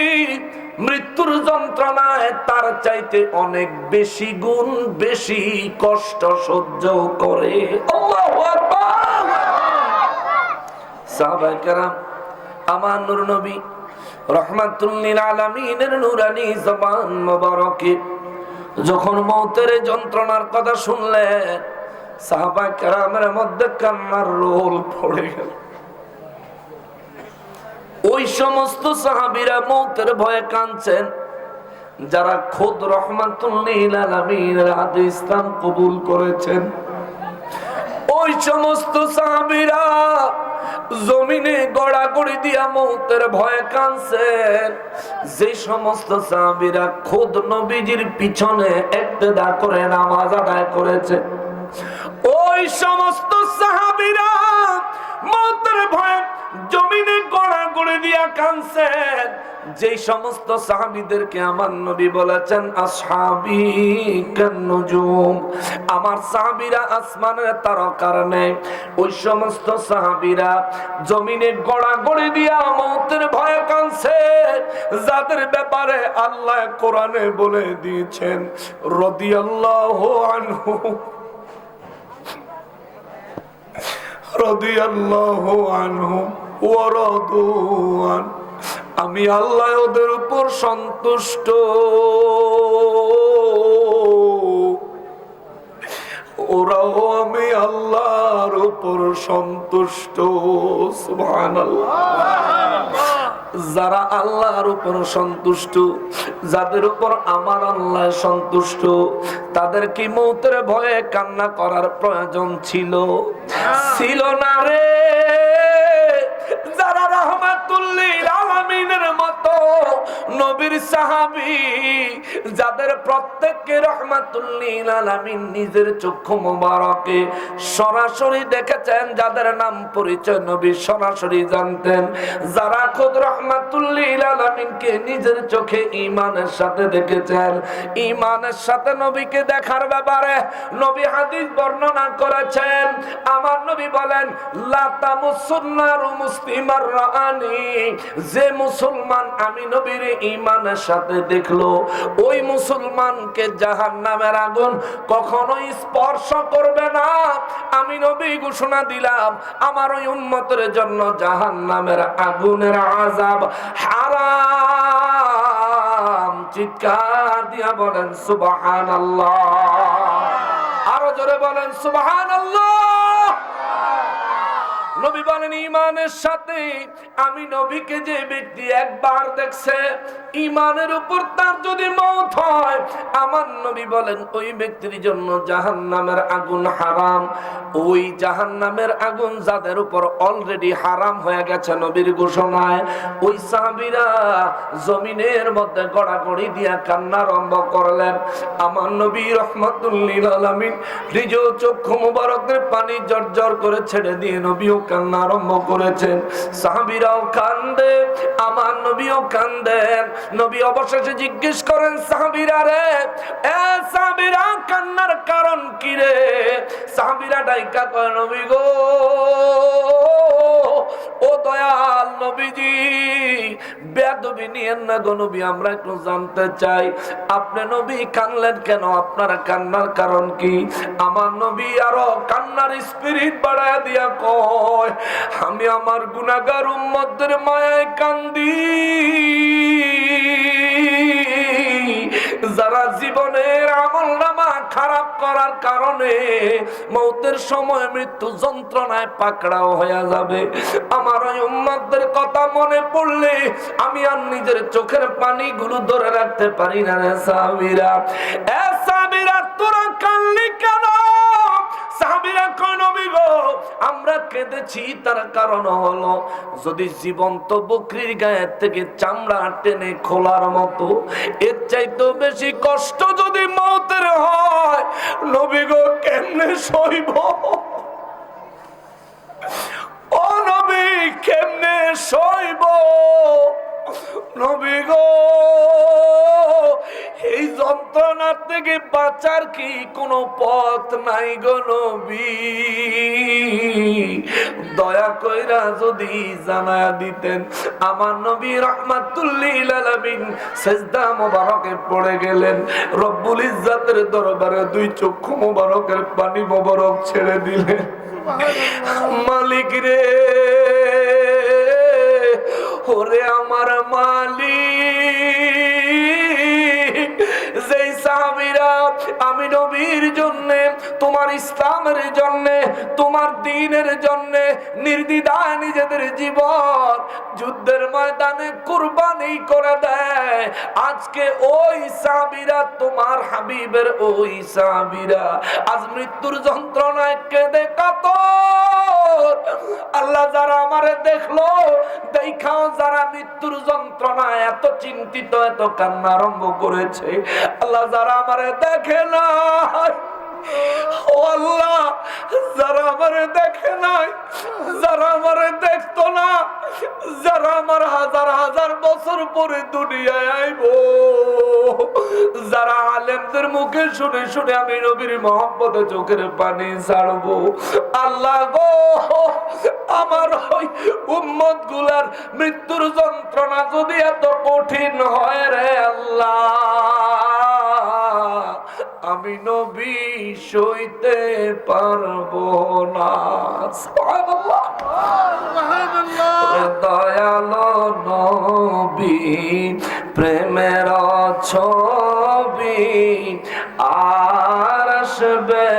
মৃত্যুর যন্ত্রণায় তার চাইতে অনেক বেশি গুণ বেশি কষ্ট সহ্য করে। আল্লাহু আকবার। সাহাবায়ে কেরাম, আমার নূর নবী রাহমাতুল লিল আলামিনের নূরানি জবান মোবারকে যখন মওতের যন্ত্রণার কথা শুনলেন, সাহাবায়ে কেরামের মধ্যে কান্নার রোল পড়ে গেল। ওই সমস্ত সাহাবীরা মওতের ভয়ে কাঁদছেন যারা খোদ রাহমাতুল লিল আলামিনের হাতে ইসলাম কবুল করেছেন। ওই সমস্ত সাহাবীরা জমিনে গড়াগড়ি দিয়া মওতের ভয়ে কাঁদছেন। যে সমস্ত সাহাবীরা খোদ নবীজির পিছনে ইক্তেদা করে নামাজ আদায় করেছে, ওই সমস্ত সাহাবীরা মওতের ভয়ে জমিনে গড়াগড়ি দিয়া কাঁদছেন। যে সমস্ত সাহাবীদেরকে আমার নবী বলেছেন আসহাবী কান্নুজুম, আমার সাহাবীরা আসমানের তারকার ন্যায়, ওই সমস্ত সাহাবীরা জমিনে গড়াগড়ি দিয়া মওতের ভয়ে কাঁদছে, যাদের ব্যাপারে আল্লাহ কোরআনে বলে দিয়েছেন রাদিয়াল্লাহু আনহু, রাদিয়াল্লাহু আনহু ওয়া রাদু আন। আমি আল্লাহ ওদের উপর সন্তুষ্ট, ওরাও আমি আল্লাহর উপর সন্তুষ্ট। সুবহানাল্লাহ। যারা আল্লাহর উপর সন্তুষ্ট, যাদের উপর আমার আল্লাহ সন্তুষ্ট, তাদের কি মওতের ভয়ে কান্না করার প্রয়োজন ছিল? ছিল না রে। যারা রাহমাতুল লিল আলামিনের মতো নবীর সাহাবী, যাদের প্রত্যেককে রাহমাতুল লিল আলামিন নিজের চক্ষু মোবারকে সরাসরি দেখেছেন, যাদের নাম পরিচয় নবী সরাসরি জানতেন, যারা খোদ রাহমাতুল লিল আলামিনকে নিজের চোখে ঈমানের সাথে দেখেছেন, ঈমানের সাথে নবীকে দেখার ব্যাপারে নবী হাদিস বর্ণনা করেছেন। আমার নবী বলেন, লা তামুসুন্নারু মুসলিমার রাআনি, যে মুসলমান আমি নবীর ঈমানের সাথে দেখলো, ওই মুসলমানকে জাহান্নামের আগুন কখনোই স্পর্শ করবে না। আমি নবী ঘোষণা দিলাম, আমার ওই উম্মতের জন্য জাহান্নামের আগুনের আযাব হারাম। চিৎকার দিয়া বলেন সুবহানাল্লাহ, আরো জোরে বলেন সুবহানাল্লাহ। নবী বলেন, ঈমানের সাথে আমি নবীকে যে ব্যক্তি একবার দেখছে, ঈমানের উপর তার যদি মওত হয়, আমার নবী বলেন ওই ব্যক্তির জন্য জাহান্নামের আগুন হারাম। ওই জাহান্নামের আগুন যাদের উপর অলরেডি হারাম হয়ে গেছে নবীর ঘোষণায়, ওই সাহাবীরা জমিনের মধ্যে গড়াগড়ি দিয়া কান্না আরম্ভ করলেন। আমার নবী রাহমাতুল লিল আলামিন নিজ চক্ষু মুবারকের পানি জর্জর করে ছেড়ে দিয়ে নবীও কান্না আরম্ভ করেছেন। সাহাবীরাও কান্দে, আমার নবীও কান্দেন। নবী অবশেষে জিজ্ঞেস করেন, সাহাবীরা রে, এ সাহাবীরা, কান্নার কারণ কি রে? সাহাবীরা ডাইকা কয়, নবী গো, ও দয়াল নবীজি, বেয়াদবি নিয়েন না গো নবী, আমরা একটু জানতে চাই আপনি নবী কানলেন কেন, আপনার কান্নার কারণ কি? আমার নবী আরো কান্নার স্পিরিট বাড়ায় দিয়া কয়, আমি আমার গুনাহগার উম্মতদের মায়ায় কান্দি, যারা জীবনের আমলনামা খারাপ করার কারণে মৌতের সময় মৃত্যু যন্ত্রণায় পাকড়াও হয়ে যাবে। আমার ওই উম্মতদের কথা মনে পড়লে আমি আর নিজের চোখের পানিগুলো ধরে রাখতে পারি না রে সাহাবীরা। এ সাহাবীরা, তোরা কান্দি কেন? সাহাবীরা কয়, নবী গো, আমরা কেঁদেছি তার কারণ হলো, যদি জীবন্ত বকরির গায়ের থেকে চামড়া টেনে খোলার মতো এর চাইতে বেশি কষ্ট যদি মওতের হয়, নবী গো কেমনে সইব? ও নবী, কেমনে সইব? নবী গো, এই যন্ত্রণা থেকে বাঁচার কি কোনো পথ নাই গো নবী? দয়া কইরা যদি জানায়া দিতেন। আমার নবী রাহমাতুল লিল আলামিন সিজদা মোবারকে পড়ে গেলেন, রব্বুল ইজ্জাতের দরবারে দুই চক্ষু মোবারকের পানি মোবারক ছেড়ে দিলেন। মালিক রে, ওরে আমার মালিক, যেই সাহাবীরা আমি নবীর জন্য, তোমার ইসলামের জন্য, তোমার দ্বীনের জন্য নির্দ্বিধায় নিজেদের জীবন যুদ্ধের ময়দানে কুরবানি করে দেয়, আজকে ওই সাহাবীরা, তোমার হাবিবের ওই সাহাবীরা আজ মৃত্যুর যন্ত্রণায় কেঁদে কাতর। আল্লাহ যারা আমারে দেখলো, দেখাও যারা মৃত্যুর যন্ত্রণায় এত চিন্তিত, এত কান্না আরম্ভ করেছে, আল্লাহ যারা আমারে দেখে না, ও আল্লাহ, যারা আমারে দেখে নাই, যারা আমারে দেখতো না, যারা আমার হাজার হাজার বছর পরে দুনিয়ায় আইব, যারা আলেমদের মুখে শুনে শুনে আমি নবীর মহব্বতে চোখের পানি ছাড়বো, আল্লাহ গো, আমার ওই উম্মত গুলার মৃত্যুর যন্ত্রণা যদি এত কঠিন হয় রে আল্লাহ, আমি নবী সইতে পারবো না। সুবহানাল্লাহ, সুবহানাল্লাহ। দয়ালো নবী, প্রেমের ছবি আর আসবে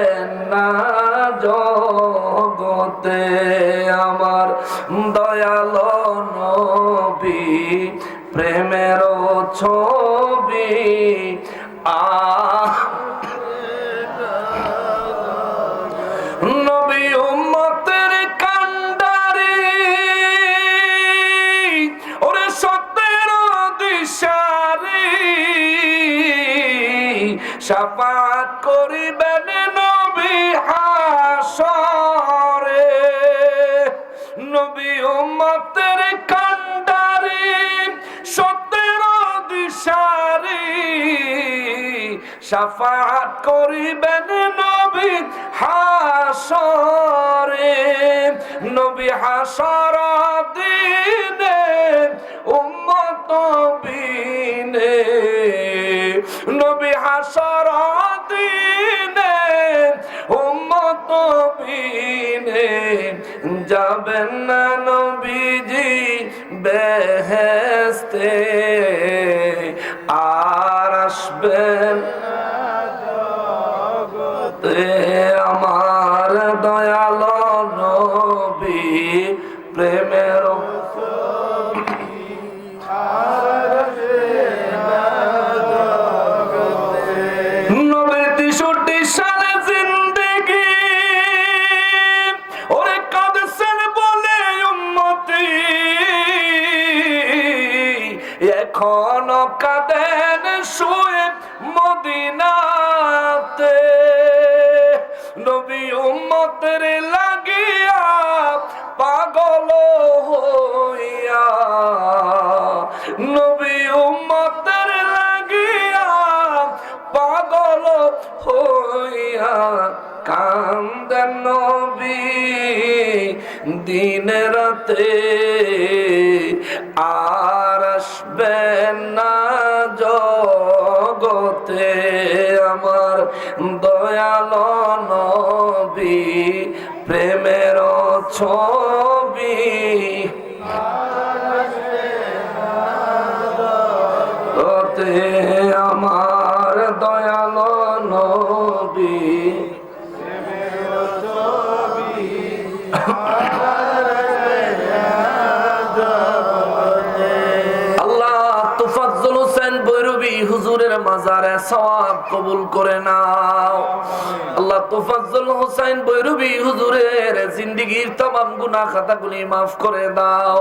না জগতে, আমার দয়ালো নবী, প্রেমের ছবি নবী উম্মতের কান্ডারি, ওরে সত্যের দিশারি, শাফাত করিবেন নবী হাসরে। নবী উম্মতের কান্ডারি, সত্যের দিশারি, শাফাত করিবেন নবী হাসরে। নবী হাসর দিনে উম্মত নবী হাসরের দিনে উম্মত বিনে যাবেন না নবীজি বেহেশতে, আর আসবেন আমার দয়াল নবী প্রেমের নবী 63 সালে জিন্দেগি ওরে কাঁদছেন বলে উম্মতি, এখনো কাঁদেন শুয়ে মদিনাতে। নবী উম্মতের লাগিয়া পাগল হইয়া, নবী উম্মতের লাগিয়া পাগল হইয়া কান্দেন নবী দিন রাতে, আর আসবেন না জগতে আমার দয়াল নবী প্রেমের ছবি। আমার দয়াল নবী হুজুরের মাজারে সওয়াব কবুল করে নাও। আল্লাহ তোফাজ্জল হোসেন বৈরবী হুজুরের জিন্দেগীর तमाम গুনাহ খাতাগুলি maaf করে দাও।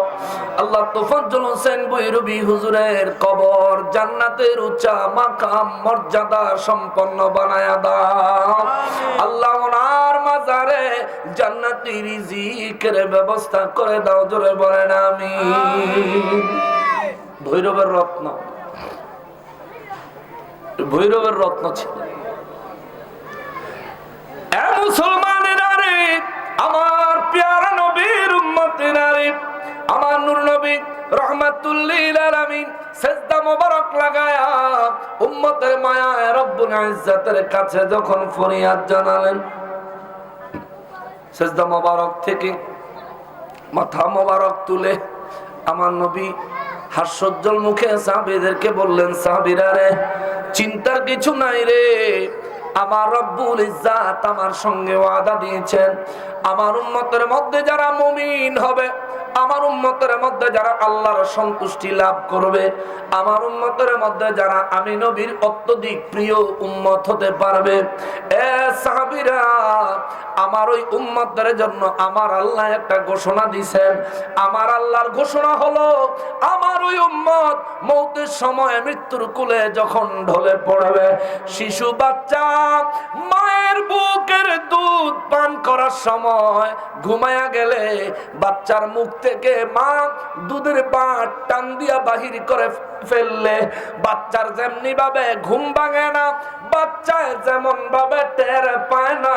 আল্লাহ তোফাজ্জল হোসেন বৈরবী হুজুরের কবর জান্নাতের উচ্চ মাকাম মর্যাদা সম্পন্ন বানায়া দাও। আল্লাহ ওনার মাজারে জান্নাতি রিজিকের ব্যবস্থা করে দাও, জোরে বলেন আমিন। ভৈরবের রত্ন, ভৈরবের রত্ন ছিল। মুসলমানেরা রে, আমার প্যারা নবীর উম্মতেরা রে, আমার নূর নবী রাহমাতুল লিল আলামিন সিজদা মোবারক লাগায়া উম্মতের মায়ায় রব্বুল ইজ্জতের কাছে যখন ফরিয়াদ জানালেন, সিজদা মোবারক থেকে মাথা মোবারক তুলে আমার নবী হাস্যোজ্জ্বল মুখে সাহাবীদেরকে বললেন, সাহাবীরা রে, চিন্তার কিছু নাই রে, আমার রব্বুল ইজ্জাত আমার সঙ্গে ওয়াদা দিয়েছেন, আমার উম্মতের মধ্যে যারা মুমিন হবে, আমার উম্মতের মধ্যে যারা আল্লাহর সন্তুষ্টি লাভ করবে, আমার উম্মতের মধ্যে যারা আমি নবীর অত্যধিক প্রিয় উম্মত হতে পারবে, এ সাহাবীরা, আমার ওই উম্মতদের জন্য আমার আল্লাহ একটা ঘোষণা দিয়েছেন। আমার আল্লাহর ঘোষণা হলো, আমার ওই উম্মত মৌতের সময় মৃত্যুর কোলে যখন ঢলে পড়বে, শিশু বাচ্চা মায়ের বুকের দুধ পান করার সময় ঘুমায়া গেলে বাচ্চার মুখ থেকে মা দুধের বাট টান দিয়া বাহির করে ফেললে বাচ্চার যেমনি ভাবে ঘুম ভাঙে না, বাচ্চায় যেমন ভাবে টের পায় না,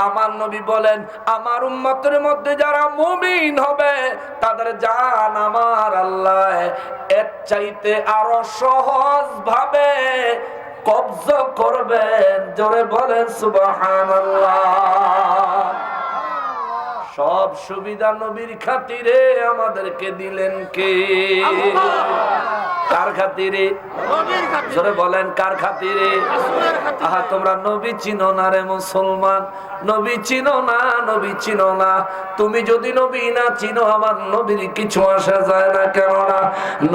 আমার নবী বলেন আমার উম্মতের মধ্যে যারা মুমিন হবে তাদের জান আমার আল্লাহ এর চাইতে আরো সহজ ভাবে কবজা করবেন, জোরে বলেন সুবহানাল্লাহ। সব সুবিধা নবীর খাতিরে আমাদেরকে দিলেন কে? কার খাতিরে? জোরে বলেন কার খাতিরে? আহা, তোমরা নবী চিনো না রে মুসলমান, নবী চিনো না, নবী চিনো না। তুমি যদি নবী না চিনো আমার নবীর কিছু আসে যায় না, কেননা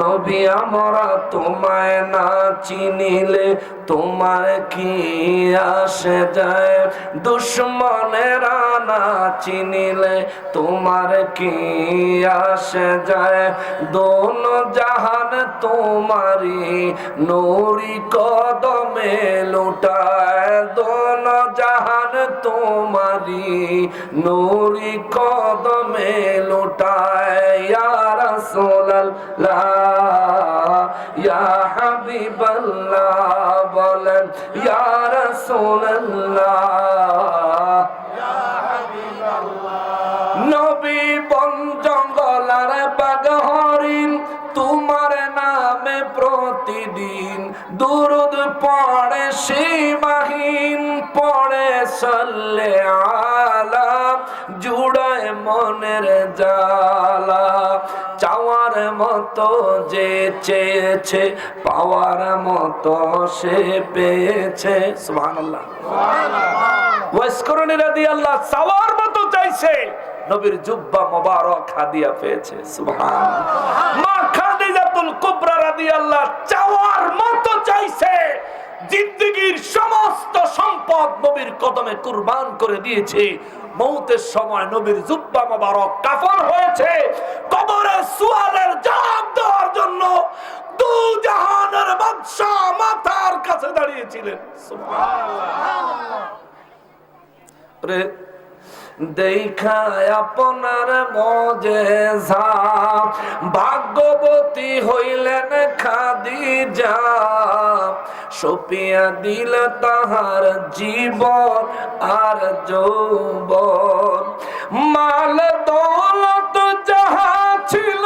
নবী আমরা তোমায় না চিনিলে তোমায় কি আসে যায়, দুশ্মনেরা না চিনিলে তোমার কি আসে যায়, দোনো জাহান তোমারি নূরি কদমে লুটায়, দোনো জাহান তোমারি নূরি কদমে লুটায়, ইয়া রাসূলুল্লাহ ইয়া হাবিবাল্লাহ, বলেন ইয়া রাসূলুল্লাহ ইয়া হাবিবাল্লাহ। নবী বন জঙ্গল আর বাঘ হরিণ তোমার নামে প্রতিদিন দিন দুরুদ পড়ে সীমাহীন, পড়ে সাল্লে আলা, জুড়ায় মনের জালা। চাওয়ার মতো যে চেয়েছে, পাওয়ার মতো সে পেয়েছে। সুবহানাল্লাহ। ওয়াইস করণী রাদিয়াল্লাহ চাওয়ার মতো চাইছে, নবীর জুব্বা মোবারক হাদিয়া পেয়েছে। সুবহানাল্লাহ। মা খাদিজাতুল কুবরা রাদিয়াল্লাহ চাওয়ার মতো চাইছে, জিন্দেগীর সমস্ত সম্পদ নবীর কদমে কুরবান করে দিয়েছে। মৌতের সময় নবীর জুব্বা মোবারক কাফন হয়েছে, কবরে সুয়ালের জবাব দেওয়ার জন্য দু জাহানের বাদশা মাথার কাছে দাঁড়িয়েছিলেন। সুবহানাল্লাহ। দেখায় আপনার মজেজা, ভাগ্যবতী হইলেন খাদিজা, সপিয়া দিল তাহার জীবন আর যৌবন। মাল দৌলত যাহা ছিল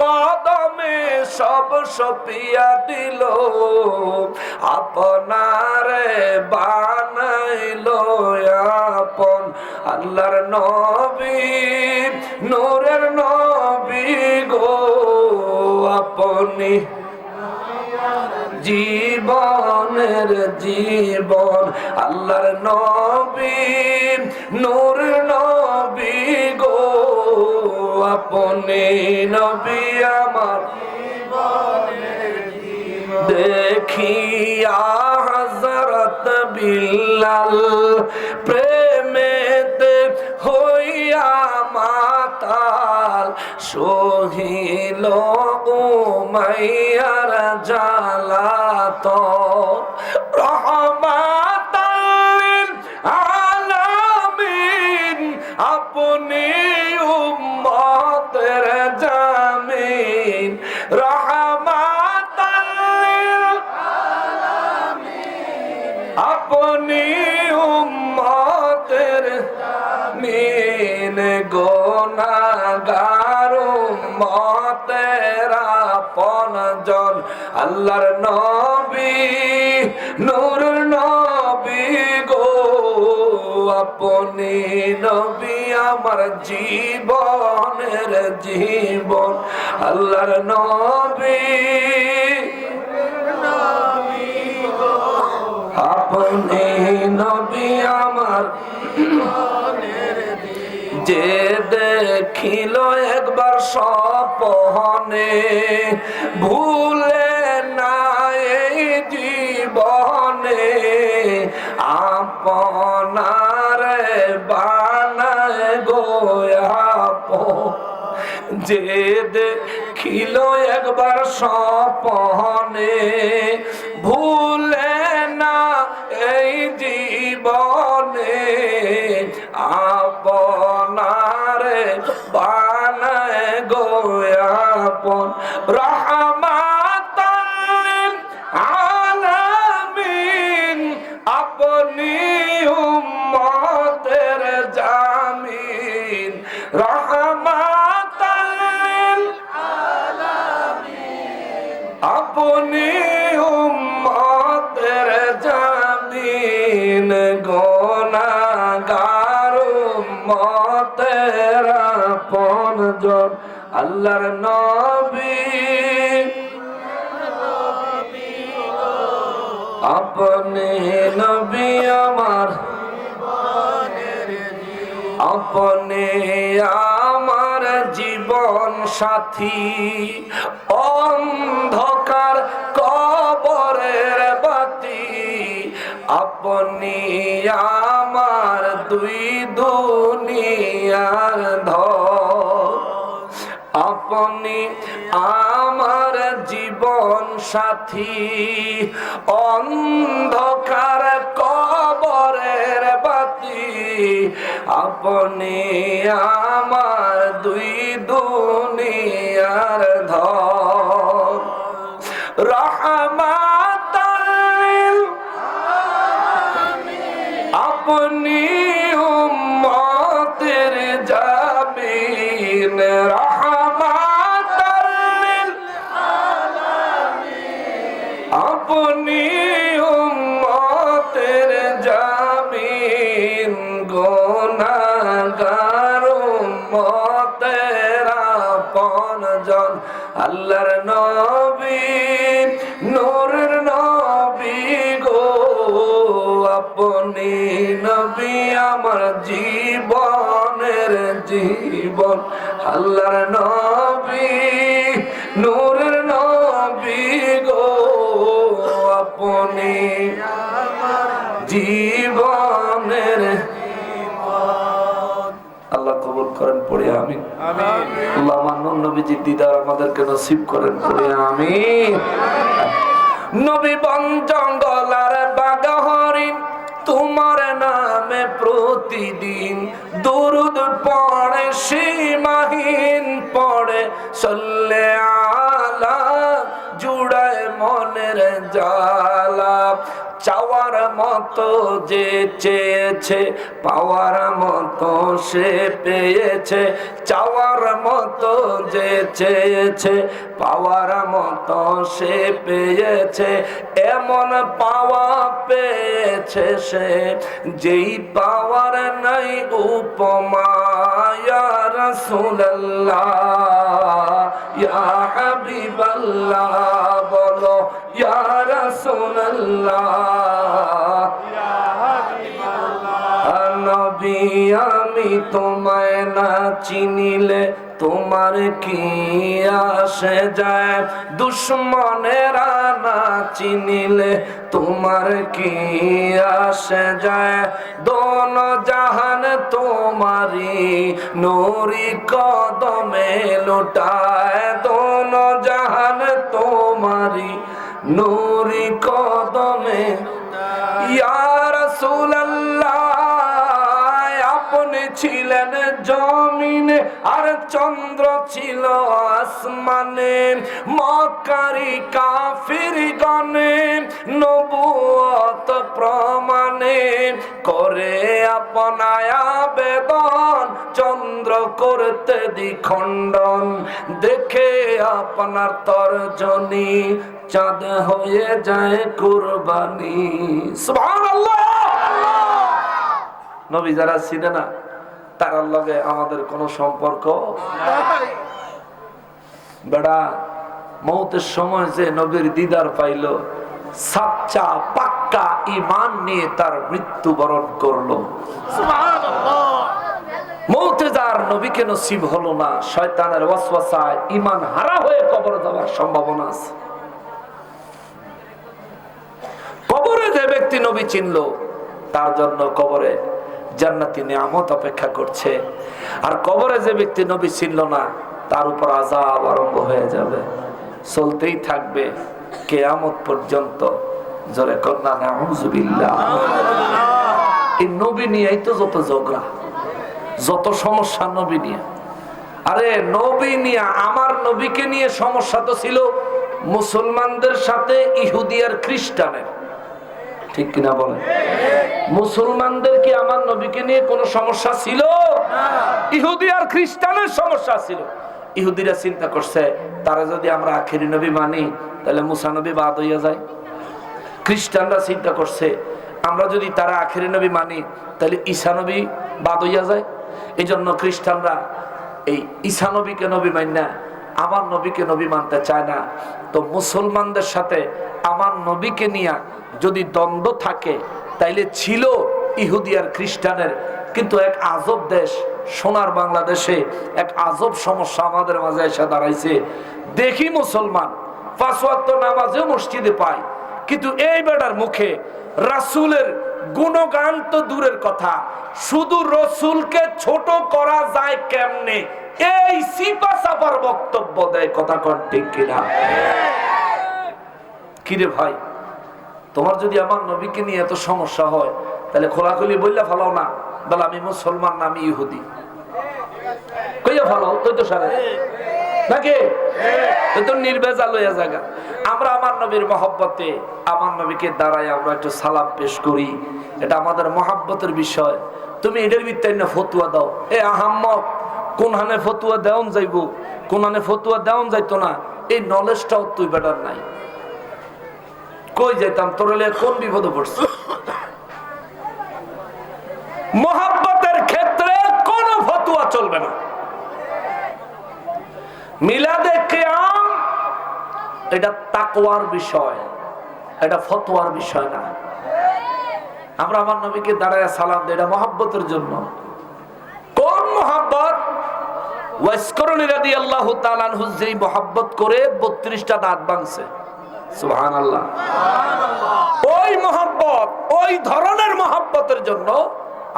কদমে সব সপিয়া দিল, আপনারে বানাইলো আপন। আল্লাহর নবী, নূরের নবী গো, আপনি জীবনের জীবন। আল্লাহর নবী, নূরের নবী গো, আপনি নবী আমার দেখিয়া হযরত বিল্লাল প্রেমেতে হইয়া মাতাল, সহিল উমাইয়ার জালাতন। রহমাতাল লিল আলামিন, আপনি উম্মতের জামিন। রহমাতাল লিল আলামিন, আপনি উম্মতের জামিন। গুনাহগার উম্মতের আপনজন। আল্লাহর নবী, নূরের নবী গো, আপনি নবী আমার জীবনের জীবন। আল্লাহর নবী, আপনি নবী আমার যে দেখিল একবার স্বপনে, ভুলে না এই জীবনে, আপনারে বানায় গো আপন। যে দেখিল একবার স্বপনে, ভুলে না এই জীবনে, আপনারে বানায় গো আপন। রহমাতাল লিল আলামিন, আপনি উম্মতের জামিন। রহমাতাল লিল আলামিন, আপনি উম্মতের জামিন। গুনাহগার উম্মতের আপনজন। আল্লাহর নবী, আপনি নবী আমার, আপনি আমার জীবন সাথী। অন্ধকার কবরের বাতি, আপনি আমার দুই দুনিয়ার ধন। আপনি আমার জীবন সাথী। অন্ধকার কবরের বাতি, আপনি আমার দুই দুনিয়ার ধন। রহমাতাল লিল আলামিন, আপনি উম্মতের জামিন। রহমাতাল লিল আলামিন, আপনি উম্মতের জামিন, গুনাহগার উম্মতের আপনজন। আল্লাহর নবী, নূরের নবী গো, আপনি নবী আমার জীবনের জীবন। আল্লাহর নবী, নূরের নবী গো, আপনি জীবনের। আল্লাহ কবুল করেন পড়ে আমিন। আল্লাহ আমার নবীজির দিদার আমাদেরকে নসিব করেন পড়ে আমিন। নবী বন জঙ্গল আর বাগাহরিণ, তোমার নামে প্রতিদিন দুরুদ পড়ে সীমাহীন, পড়ে সল্লে আলা, জুড়ায় মনের জালা। চাওয়ার মতো যে চেয়েছে, পাওয়ার মতো সে পেয়েছে। চাওয়ার মতো যে চেয়েছে, পাওয়ার মতো সে পেয়েছে। এমন পাওয়া পেয়েছে সে, যেই পাওয়ার নাই উপমা। ইয়া রাসূলুল্লাহ, ইয়া হাবিবাল্লাহ, বলো ইয়া রাসূলুল্লাহ। নবী আমি তোমায় না চিনিলে তোমার কি আসে যায়, দুশ্মনেরা না চিনিলে তোমার কি আসে যায়। দোনো জাহান তোমারি নূরি কদমে লুটায়, দোনো জাহান তোমারি নূরি কদমে। ইয়া রাসূলুল্লাহ, আপনি ছিলেন জমিনে আর চন্দ্র ছিল আসমানে। মক্কারি কাফিরগণে নবুয়ত প্রমাণে করে আপনায় আবেদন, চন্দ্র করতে দ্বিখণ্ডন। দেখে আপনার তর্জনী চাঁদ হয়ে যায় কুরবানি। সুবহানাল্লাহ। নবী যারা ছিল না, তার লগে আমাদের কোনো সম্পর্ক। বেড়া মৌতের সময় যে নবীর দিদার পাইল, সাচ্চা পাক্কা ঈমান নিয়ে তার মৃত্যুবরণ করলো। মৌতে যার নবীকে নসিব হলো না, শয়তানের ওয়াসওয়াসায় ঈমান হারা হয়ে কবর যাওয়ার সম্ভাবনা আছে। কবরে যে ব্যক্তি নবী চিনলো, তার জন্য কবরে জান্নাতি নিয়ামত অপেক্ষা করছে। আর কবরে যে ব্যক্তি নবী ছিল না, তার উপর আযাব আরম্ভ হয়ে যাবে, চলতেই থাকবে কিয়ামত পর্যন্ত। জোরে কন্যা নাউযুবিল্লাহ। এই নবী নিয়েই তো যত ঝগড়া, যত সমস্যা নবী নিয়ে। আরে নবী নিয়ে, আমার নবীকে নিয়ে সমস্যা তো ছিল মুসলমানদের সাথে ইহুদি আর খ্রিস্টানের, ঠিক কিনা বলেন? মুসলমানদের কি আমার নবীকে নিয়ে কোনো সমস্যা ছিল? ইহুদি আর খ্রিস্টানের সমস্যা ছিল। ইহুদিরা চিন্তা করছে, তারা যদি আমরা আখেরি নবী মানি তাহলে মুসা নবী বাদ হইয়া যায়। খ্রিস্টানরা চিন্তা করছে, আমরা যদি তারা আখেরি নবী মানি তাহলে ঈসা নবী বাদ হইয়া যায়। এই জন্য খ্রিস্টানরা এই ঈসা নবীকে নবী মানি না, আমার নবীকে নবী মানতে চায় না। তো মুসলমানদের সাথে আমার নবীকে নিয়ে যদি দ্বন্দ্ব থাকে, তাইলে ছিল ইহুদি আর খ্রিস্টানের। কিন্তু এক আজব দেশ, সোনার বাংলাদেশে এক আজব সমস্যা আমাদের মাঝে এসে দাঁড়াইছে। দেখি মুসলমান 5 ওয়াক্ত নামাজেও মসজিদে পায়, কিন্তু এই বেটার মুখে রাসূলের গুণগান তো দূরের কথা, শুধু রসুলকে ছোট করা যায় কেমনে, এই সিপা সাপার বক্তব্য দেয়। কথা কোন ঠিক কিনা? কিরে ভাই, তোমার যদি আমার নবীকে নিয়ে এত সমস্যা হয়, তাহলে খোলাখুলি বললে ফেলাও না, বলে আমি মুসলমান না আমি ইহুদি। কইয়া ফেলাও তুই তো সারে নাকি, তুই তো নির্বেজাল হইয়া জায়গা। আমরা আমার নবীর মহব্বতে আমার নবীকে দাঁড়াই আমরা একটু সালাম পেশ করি, এটা আমাদের মহব্বতের বিষয়। তুমি এটার ভিত্তিতে না ফতুয়া দাও, এ আহাম্মক কোন হানে ফতুয়া দেওন যাইব, কোন হানে ফতুয়া দেওন যাইতো না, এই নলেজটাও তুই বেটার নাই। কই যেতাম, তোর কোন বিপদে পড়ছে? মোহাব্বতের ক্ষেত্রে কোনো ফতোয়া চলবে না। মিলাদে কিয়াম এটা তাকওয়ার বিষয়, এটা ফতোয়ার বিষয় না। আমরা আমার নবীকে দাঁড়ায় সালাম দেই, এটা মহব্বতের জন্য। কোন মহব্বত? ওয়াইস করণী রাদিয়াল্লাহু তাআলা আনহু যেই মহব্বত করে 32টা দাঁত ভাঙছে, সুবহানাল্লাহ। ওই মহব্বত, ওই ধরনের মহব্বতের জন্য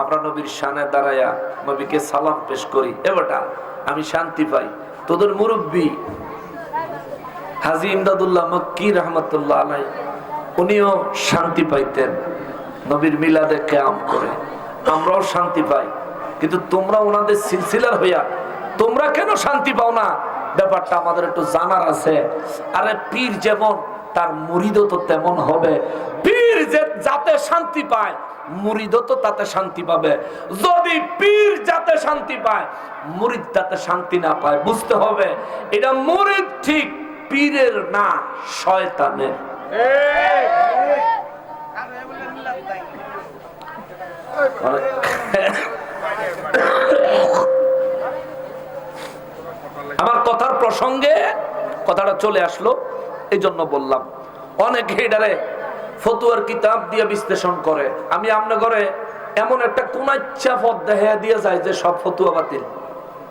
আমরা নবীর শানে দাঁড়ায়া নবীকে সালাম পেশ করি। এবারটা আমি শান্তি পাই। তোদের মুরব্বী হাজী ইমদাদুল্লাহ মক্কি রহমতুল্লাহ আলাইহি, উনিও শান্তি পাইতেন নবীর মিলাদে কিয়াম করে। আমরাও শান্তি পাই, কিন্তু তোমরা ওনাদের সিলসিলার হইয়া তোমরা কেন শান্তি পাও না? ব্যাপারটা আমাদের একটু জানার আছে। আরে পীর যেমন, তার মুরিদও তো তেমন হবে। পীর যে যাতে শান্তি পায়, মুরিদও তো তাতে শান্তি পাবে। যদি পীর যাতে শান্তি পায়, মুরিদ যাতে শান্তি না পায়, বুঝতে হবে এটা মুরিদ ঠিক, পীরের না, শয়তানের। আমার কথার প্রসঙ্গে কথাটা চলে আসলো, এই জন্য বললাম। অনেকে এটারে ফতুয়ার কিতাব দিয়ে বিশ্লেষণ করে। আমি আপনার ঘরে এমন একটা কোন ইচ্ছা পথ দেখা দিয়ে যায় যে সব ফতুয়া বাতিল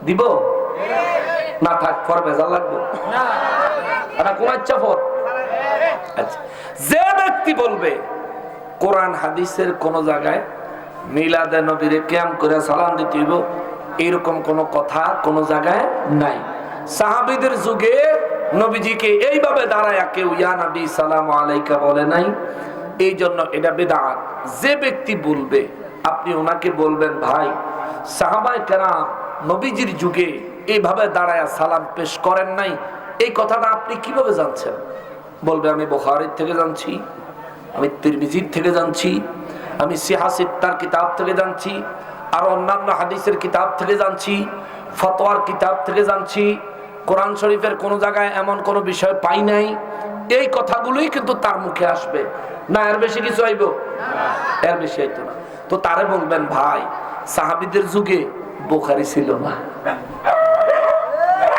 দিব না, থাক পরে ভেজাল লাগবে না, কোন ইচ্ছা পথ। আচ্ছা, যে ব্যক্তি বলবে কোরআন হাদিসের কোন জায়গায় মিলাদে নবীরে কিয়াম করে সালাম দিতে হইব, এরকম কোন কথা কোন জায়গায় নাই। সাহাবীদের যুগে নবীজিকে এইভাবে দাঁড়ায় কেউ ইয়া নবী সালাম আলাইকা বলে নাই, এই জন্য এটা বিদআত। যে ব্যক্তি বলবে, আপনি ওনাকে বলবেন ভাই সাহাবায়ে কেরাম নবীজির যুগে এইভাবে দাঁড়ায় সালাম পেশ করেন নাই, এই কথাটা আপনি কিভাবে জানছেন? বলবে আমি বুখারীর থেকে জানছি, আমি তিরমিজির থেকে জানছি, আমি সিহাসিত্তার কিতাব থেকে জানছি, আর অন্যান্য হাদিসের কিতাব থেকে জানছি, ফতোয়ার কিতাব থেকে জানছি, কোরআন শরীফের কোন জায়গায় এমন কোন বিষয় পাই নাই। এই কথাগুলোই কিন্তু তার মুখে আসবে না, এর বেশি কিছু আইব? এর বেশি আইতো না। তো তারে বলবেন ভাই সাহাবীদের যুগে বুখারী ছিল না,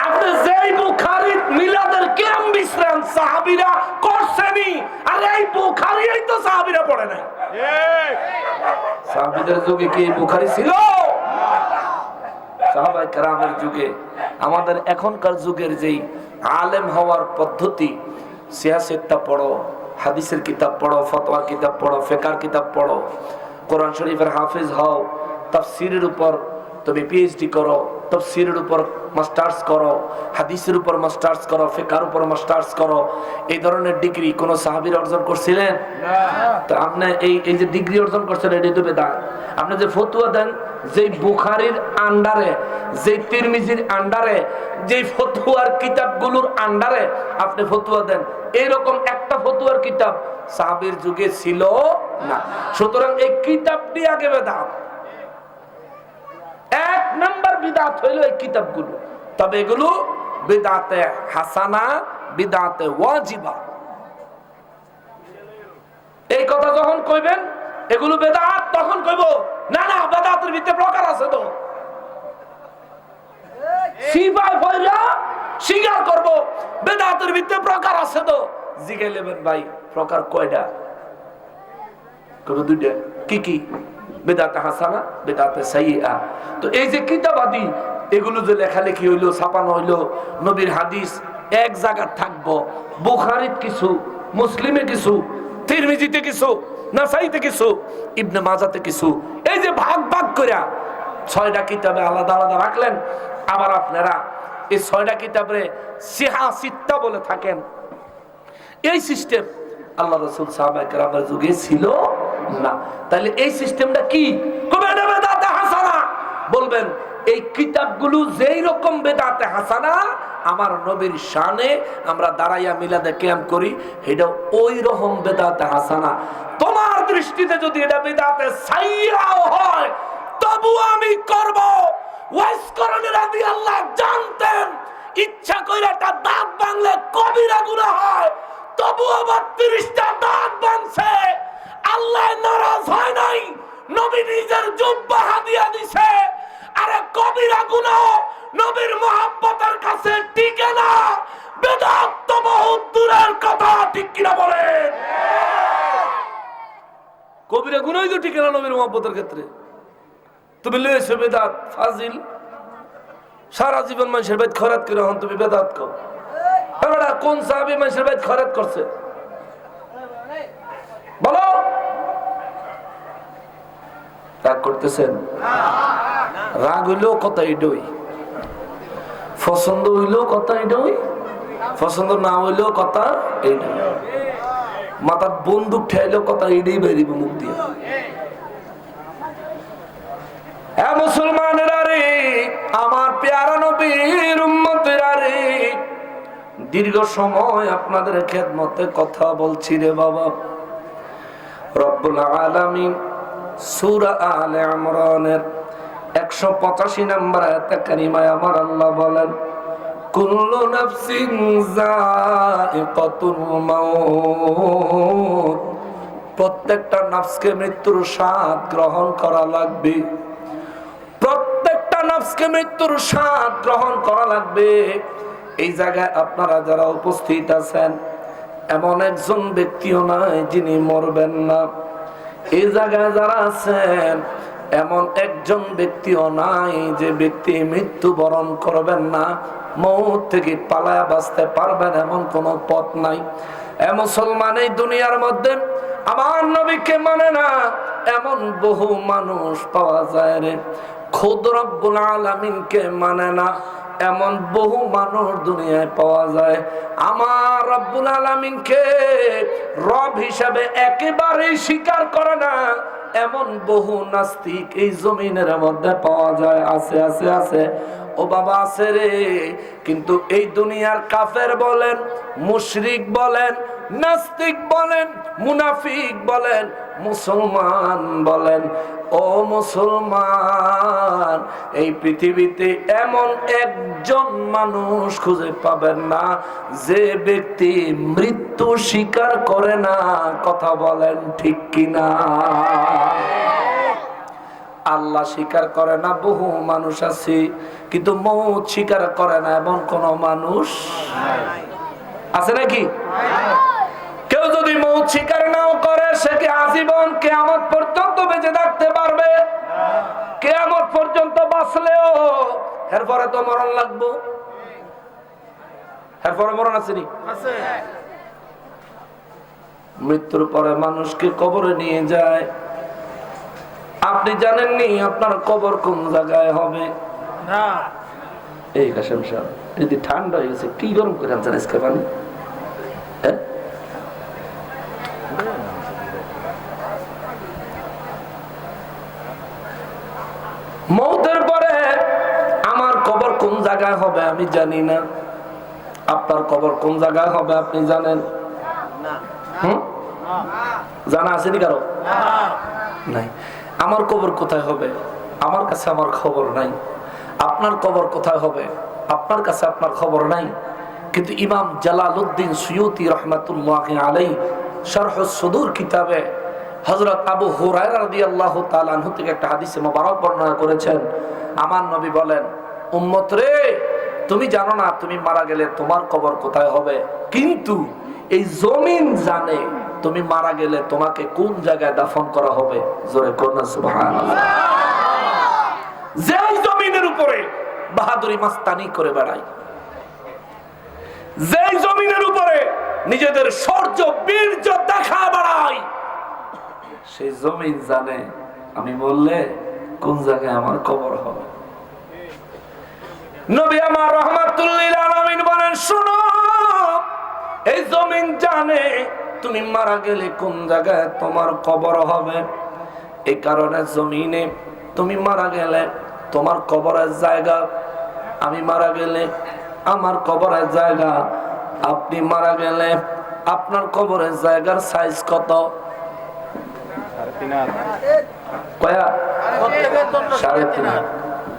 আপনি যেই বুখারী মিলাদের কিয়াম বিশ্রাম সাহাবীরা করছেনি, আর এই বুখারীই তো সাহাবীরা পড়ে নাই। সাহাবীদের যুগে কি বুখারী ছিল? সাহাবায়ে কেরামের যুগে, আমাদের এখনকার যুগের যেই আলেম হওয়ার পদ্ধতি, সিয়াসিত্তা পড়ো, হাদিসের কিতাব পড়ো, ফতোয়ার কিতাব পড়ো, ফিকহের কিতাব পড়ো, কোরআন শরীফের হাফেজ হও, তাফসীরের উপর তুমি পিএইচডি করো, তাফসীরের উপর মাস্টার্স করো, হাদিসের উপর মাস্টার্স করো, ফিকহের উপর মাস্টার্স করো, এই ধরনের ডিগ্রি কোন সাহাবীরা অর্জন করছিলেন না? তো আপনি এই যে ডিগ্রি অর্জন করছেন, এটাই তো বেদাত। আপনি যে ফতোয়া দেন, যে বুখারীর আন্ডারে, যে তিরমিজির আন্ডারে, যে ফতোয়ার কিতাবগুলোর আন্ডারে আপনি ফতোয়া দেন, এরকম একটা ফতোয়ার কিতাব সাহাবীর যুগে ছিল না। সুতরাং এই কিতাবটি আগে বেদাত। এক নাম্বার বিদআত হইল এই কিতাবগুলো। তবে এগুলো বিদআতে হাসানা, বিদআতে ওয়াজিবা। এই কথা যখন কইবেন এগুলো বেদাত, তখন কইব না না বেদাতের ভিতরে প্রকার আছে তো, সিফায় পয়রা স্বীকার করব বেদাতের ভিতরে প্রকার আছে তো। জিগাইলেবেন ভাই প্রকার কয়টা? কত? দুইটা। কি কি? বেদাতে হাসানা, বেদাতে সাইয়্যা। তো এই যে কিতাবাদি এগুলো যে লেখালেখি হইলো, ছাপানো হইলো, নবীর হাদিস এক জায়গা থাকবো, বুখারীতে কিছু, মুসলিমে কিছু, তিরমিজিতে কিছু, নাসাইতে কিছু, ইবনে মাজাতে কিছু, এই যে ভাগ ভাগ করে 6টা কিতাবে আলাদা আলাদা রাখলেন। আবার আপনারা এই 6টা কিতাবে সিহাসিত্তা বলে থাকেন। এই সিস্টেম আল্লাহ রাসূল সাহাবায়ে কেরামের যুগে ছিল না। তাহলে এই সিস্টেমটা কি? বেদাতে হাসানা বলবেন এই কিতাবগুলো যেই রকম বেদাতে হাসানা, আমার নবীর শানে আমরা দাঁড়াইয়া মিলাদে কিয়াম করি, এটা ওই রকম বেদাতে হাসানা। তোমার দৃষ্টিতে যদি এটা বেদাতে সাইয়্যাও হয়, তবু আমি করব। ওয়াইস করণী রাদিয়াল্লাহু জানতেন ইচ্ছা কইরা একটা দাঁত ভাঙলে কবিরা গুনাহ হয়, তবুও 32টা দাঁত নবী নিজের জুব্বা হাদিয়া দিছে। আরে কবিরা গুনাহ নবীর মহব্বতের কাছে টিকে না, বেদাত তো বহুত দূরের কথা, ঠিক কিনা বলেন? কবিরা গুনাহই তো টিকে না নবীর মহব্বতের ক্ষেত্রে। তুমি লয়েছো বেদাত ফাজিল, সারা জীবন মানুষের বাইত খরাত করে হন তুমি বেদাত কও। কোন সাহাবী মানুষের বাইত খরাত করছে বলো? রাগ করতেছেন? রাগ হইলেও কথা ইডই, পছন্দ হইলেও কথা ইডই, পছন্দ না হইলেও কথা এইডই। মাথার বন্দুক ঠেলেও কথা ইডই বেরিব মুখ দিয়ে। মুসলমানেরা রে, আমার পেয়ারা নবীর উম্মতেরা রে, দীর্ঘ সময় আপনাদের খেদমতে কথা বলছি রে বাবা। রব্বুল আলামিন সূরা আলে ইমরানের 185 নম্বর আয়াতে কারিমায় আমার আল্লাহ বলেন, কুল্লু নাফসিন যায়িকাতুল মাউত, প্রত্যেকটা নফসকে মৃত্যুর স্বাদ গ্রহণ করা লাগবে। প্রত্যেকটা নফসকে মৃত্যুর স্বাদ গ্রহণ করা লাগবে। এই জায়গায় আপনারা যারা উপস্থিত আছেন, এমন একজন ব্যক্তিও নাই যিনি মরবেন না। এই জায়গায় যারা আছেন, এমন একজন ব্যক্তিও নাই যে ব্যক্তি মৃত্যুবরণ করবেন না, মৌত থেকে পালায়া বাঁচতে পারবেন এমন কোন পথ নাই। মুসলমান এই দুনিয়ার মধ্যে আমার নবীকে মানে না এমন বহু মানুষ পাওয়া যায় রে। খুদ রব্বুল আলামিনকে মানে না এমন বহু মানুষ দুনিয়ায় পাওয়া যায়। আমার রব্বুল আলামিনকে রব হিসাবে একেবারেই স্বীকার করে না এমন বহু নাস্তিক এই জমিনের মধ্যে পাওয়া যায়। আছে আছে আছে ও বাবা, আছে রে। কিন্তু এই দুনিয়ার কাফের বলেন, মুশরিক বলেন, নাস্তিক বলেন, মুনাফিক বলেন, মুসলমান বলেন, ও মুসলমান, এই পৃথিবীতে এমন একজন মানুষ খুঁজে পাবেন না যে ব্যক্তি মৃত্যু স্বীকার করে না। কথা বলেন ঠিক কিনা? আল্লাহ স্বীকার করে না বহু মানুষ আছে, কিন্তু মৌত স্বীকার করে না এমন কোন মানুষ আছে নাকি? কেউ যদি মৌত স্বীকার নাও করে, সে কি আজীবন কিয়ামত পর্যন্ত বেঁচে থাকতে পারবে? কিয়ামত পর্যন্ত বাঁচলেও এরপরে তো মরণ লাগবে। এরপরে মরণ আছে নি? আছে। মৃত্যুর পরে মানুষকে কবরে নিয়ে যায়। আপনি জানেননি আপনার কবর কোন জায়গায় হবে? না। এই কাশেম সাহেব, যদি ঠান্ডা হয়ে গেছে কি গরম করে আনছেন আজকে পানি? মৌতের পরে আমার কবর কোন জায়গায় হবে আমি জানি না। আপনার কবর কোন জায়গায় হবে আপনি জানেন? জানা আসেনি কারো? নাই। আমার কবর কোথায় হবে আমার কাছে আমার খবর নাই। আপনার কবর কোথায় হবে আপনার কাছে আপনার খবর নাই। কিন্তু ইমাম জালালউদ্দিন সুয়ুতি রহমাতুল্লাহি আলাইহি শারহুস সুদূর কিতাবে হযরত আবু হুরায়রা রাদিয়াল্লাহু তাআলা আনহু থেকে একটা হাদিসে মোবারক বর্ণনা করেছেন। আমার নবী বলেন, উম্মত রে, তুমি জানো না তুমি মারা গেলে তোমার কবর কোথায় হবে, কিন্তু এই জমিন জানে তুমি মারা গেলে তোমাকে কোন জায়গায় দাফন করা হবে। জোরে করনা সুবহানাল্লাহ। যে জমিনের উপরে বাহাদুরি মাস্তানি করে বেড়ায়, যে জমিনের উপরে নিজেদের শৌর্য বীর্য দেখা বেড়ায়, সেই জমিন জানে আমি বললে কোন জায়গায় আমার কবর হবে। নবী আমার রাহমাতুল লিল আলামিন বলেন, শুনো, এই জমিন জানে তুমি মারা গেলে কোন জায়গায় তোমার কবর হবে। এই কারণে জমিনে তুমি মারা গেলে তোমার কবরের জায়গা, আমি মারা গেলে আমার কবরের জায়গা, আপনি মারা গেলে আপনার কবরের জায়গার সাইজ কত? কয়া?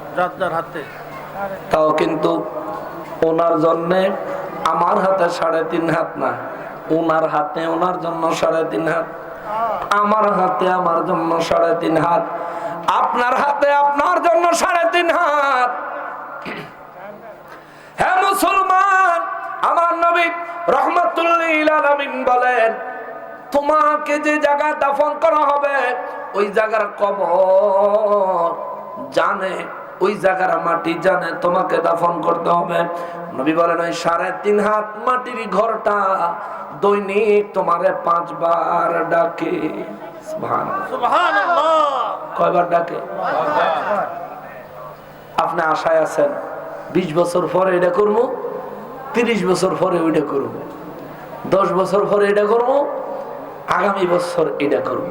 3.5 হাতে। তাও কিন্তু ওনার জন্য আমার হাতে 3.5 হাত না, ওনার হাতে ওনার জন্য 3.5 হাত। আমার হাতে আমার জন্য 3.5 হাত, আপনার হাতে আপনার জন্য 3.5 হাত। হ্যাঁ মুসলমান, আমার নবী রাহমাতুল লিল আলামিন বলেন, তোমাকে যে জায়গায় দাফন করা হবে ওই জায়গার কবর জানে, ওই জায়গার মাটি জানে তোমাকে দাফন করতে হবে। নবী বলেন ওই 3.5 হাত মাটির ঘরটা দৈনিক তোমারে 5 বার ডাকে। সুবহানাল্লাহ। কয়বার ডাকে? আপনি আশায় আছেন 20 বছর পরে এটা করবো, 30 বছর পরে ওইটা করবো, 10 বছর পরে এটা করবো, আগামী বছর এটা করবো।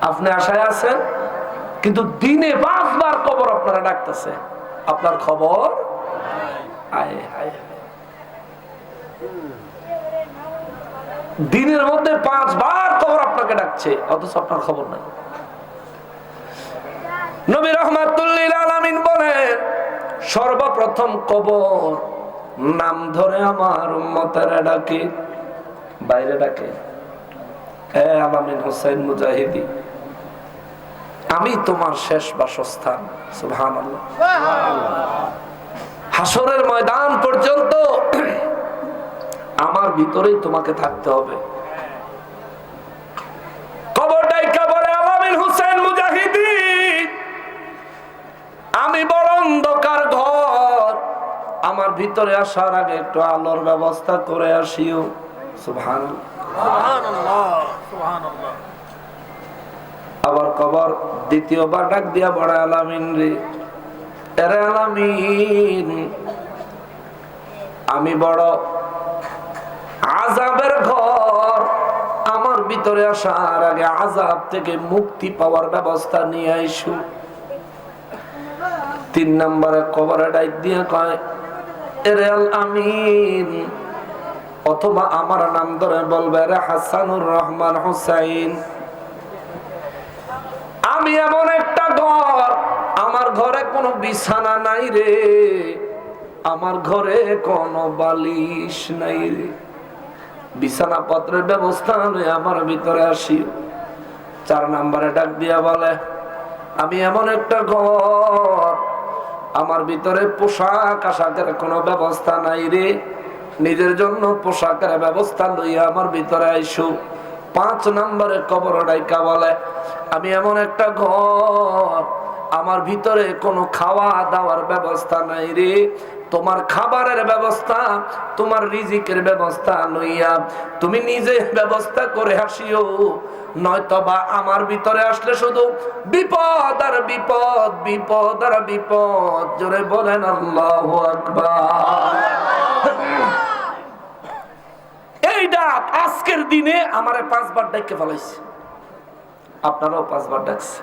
আপনি আশায় আছেন, কিন্তু দিনে 5 বার কবর আপনারা ডাকতেছে, আপনার খবর আয় হায়। দিনের মধ্যে 5 বার কবর আপনাকে ডাকছে, অথচ আপনার খবর নাই। নবী রাহমাতুল লিল আলামিন বলেন, সর্বপ্রথম কবর নাম ধরে আমার উম্মতেরা ডাকে, বাইরে ডাকে, হে আলামিন হোসেন মুজাহিদি, আমি তোমার শেষ বাসস্থান। সুবহানাল্লাহ। হাসরের ময়দান পর্যন্ত আমার ভিতরেই তোমাকে থাকতে হবে। কবরটাই কবরে আলামিন হোসেন মুজাহিদি, আমি বড় অন্ধকার ঘর, আমার ভিতরে আসার আগে একটু আলোর ব্যবস্থা করে আসিও। সুবহানাল্লাহ সুবহানাল্লাহ সুবহানাল্লাহ। আবার কবর দ্বিতীয়বার ডাক দিয়া বড় আলামিন রে, এরে আলামিন, আমি বড় আযাবের ঘর, আমার ভিতরে আসার আগে আযাব থেকে মুক্তি পাওয়ার ব্যবস্থা নিয়ে আইসু। 3 নম্বরে কবরে ডাক দিয়া কয়, এরে আলামিন, অথবা আমার নাম ধরে বলবে রে হাসানুর রহমান হুসাইন, আমি এমন একটা ঘর, আমার ঘরে কোনো বিছানা নাই রে, আমার ঘরে কোনো বালিশ নাই রে, বিছানা পত্রের ব্যবস্থা নেই, আমার ভিতরে আসি। 4 নম্বরে ডাক দিয়া বলে, আমি এমন একটা ঘর, আমার ভিতরে পোশাক আশাকের কোনো ব্যবস্থা নাই রে, নিজের জন্য পোশাকের ব্যবস্থা লইয়া আমার ভিতরে আইসু। 5 নম্বরে কবর ডাইকা বলে, আমি এমন একটা ঘর, আমার ভিতরে কোনো খাওয়া দাওয়ার ব্যবস্থা নাই রে, তোমার খাবারের ব্যবস্থা, তোমার রিজিকের ব্যবস্থা লইয়া তুমি নিজে ব্যবস্থা করে আসিও, নয়তোবা আমার ভিতরে আসলে শুধু বিপদ আর বিপদ, বিপদ আর বিপদ। জোরে বলেন আল্লাহু আকবার। এই ডাক আজকের দিনে আমারে 5 বার ডাককে ফেলাইছে, আপনারাও 5 বার ডাকছে।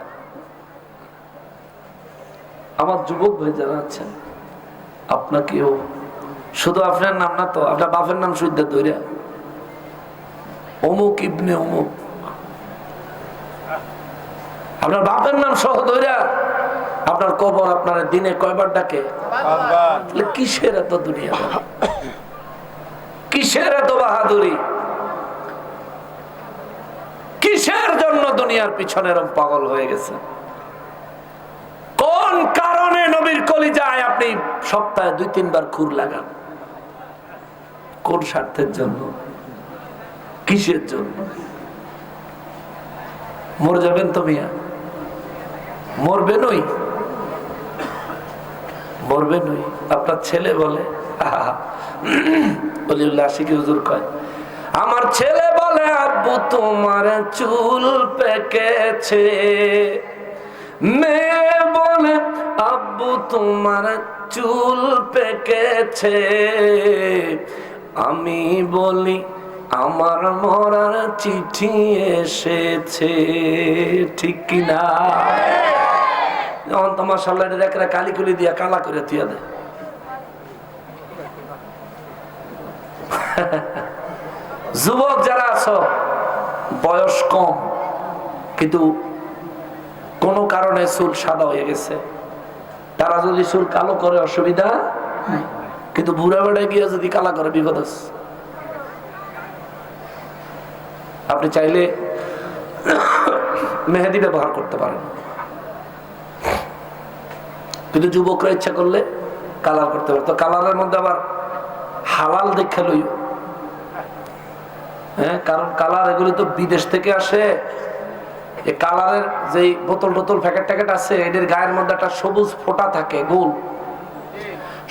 আমার যুবক ভাই যারা আছেন, আপনাকেও, শুধু আপনার নাম না তো, আপনার বাপের নাম সুইদা ধরে অমুক ইবনে অমুক, আপনার বাপের নাম সহ ধরে আপনার কবর আপনার দিনে কয়বার ডাকে? কিসের এত দুনিয়া, কিসের এত বাহাদুরি, কিসের জন্য দুনিয়ার পিছনে এরকম পাগল হয়ে গেছে? কোন কারণে নবীর কলিজায় আপনি সপ্তাহে 2-3 বার খুর লাগান? কোন স্বার্থের জন্য, কিসের জন্য? মর যাবেন তো মিয়া, মরবেন ওই, মরবেন ওই। আপনার ছেলে বলে, আশিকি হুজুর কয়, আমার ছেলে বলে আব্বু তোমার চুল পেকেছে, মেয়ে বলে আব্বু তোমার চুল পেকেছে, আমি বলি আমার মরার চিঠি এসেছে। ঠিক কিনা? যখন তোমার সাল্লাহ রেখে কালি কুলি দিয়া কালা করে থিয়া দেয়। যুবক যারা আছো, বয়স কম কিন্তু কোন কারণে চুল সাদা হয়ে গেছে, তারা যদি চুল কালো করে অসুবিধা, কিন্তু বুড়া বেড়ায় গিয়ে যদি কালা করে বিপদ আছে। আপনি চাইলে মেহেদি ব্যবহার করতে পারেন, কিন্তু যুবকরা ইচ্ছা করলে কালার করতে পারে। তো কালারের মধ্যে আবার হালাল দেখে লইও, হ্যাঁ, কারণ কালার এগুলি তো বিদেশ থেকে আসে। এই কালারের যে বোতল টোতল প্যাকেট ট্যাকেট আছে, এদের গায়ের মধ্যে একটা সবুজ ফোঁটা থাকে, গোল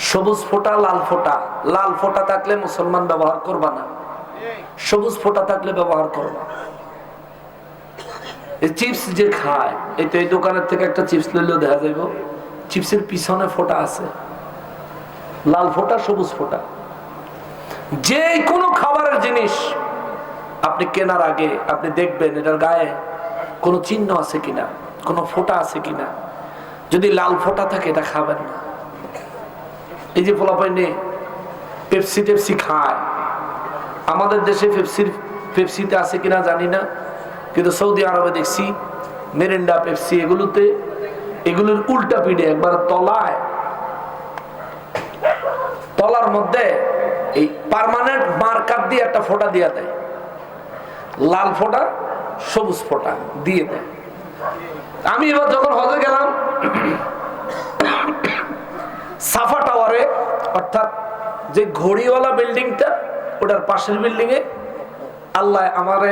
সবুজ ফোঁটা, লাল ফোঁটা। লাল ফোঁটা থাকলে মুসলমান ব্যবহার করবা না, সবুজ ফোঁটা থাকলে ব্যবহার করবা। এই চিপস যে খায়, এই তো এই দোকানের থেকে একটা চিপস লইলেও দেখা যাইব চিপসের পিছনে ফোঁটা আছে, লাল ফোঁটা, সবুজ ফোঁটা। যে কোনো খাবারের জিনিস আপনি কেনার আগে আপনি দেখবেন এটার গায়ে কোনো চিহ্ন আছে কিনা, কোনো ফোঁটা আছে কিনা। যদি লাল ফোঁটা থাকে এটা খাবেন না। এই যে পোলাপাইনে পেপসি টেপসি খায়, আমাদের দেশে পেপসিতে আছে কিনা জানি না, কিন্তু সৌদি আরবে দেখছি মেরিন্ডা, পেপসি এগুলোতে, এগুলোর উল্টা পিঠে একবার তলার মধ্যে এই পার্মানেন্ট মার্কার দিয়ে একটা ফোঁটা দিয়ে দেয়, লাল ফোঁটা, সবুজ ফোঁটা দিয়ে দেয়। আমি এবার যখন হজে গেলাম, সাফা টাওয়ারে, অর্থাৎ যে ঘড়িওয়ালা বিল্ডিংটা, ওটার পাশের বিল্ডিং এ আল্লাহ আমারে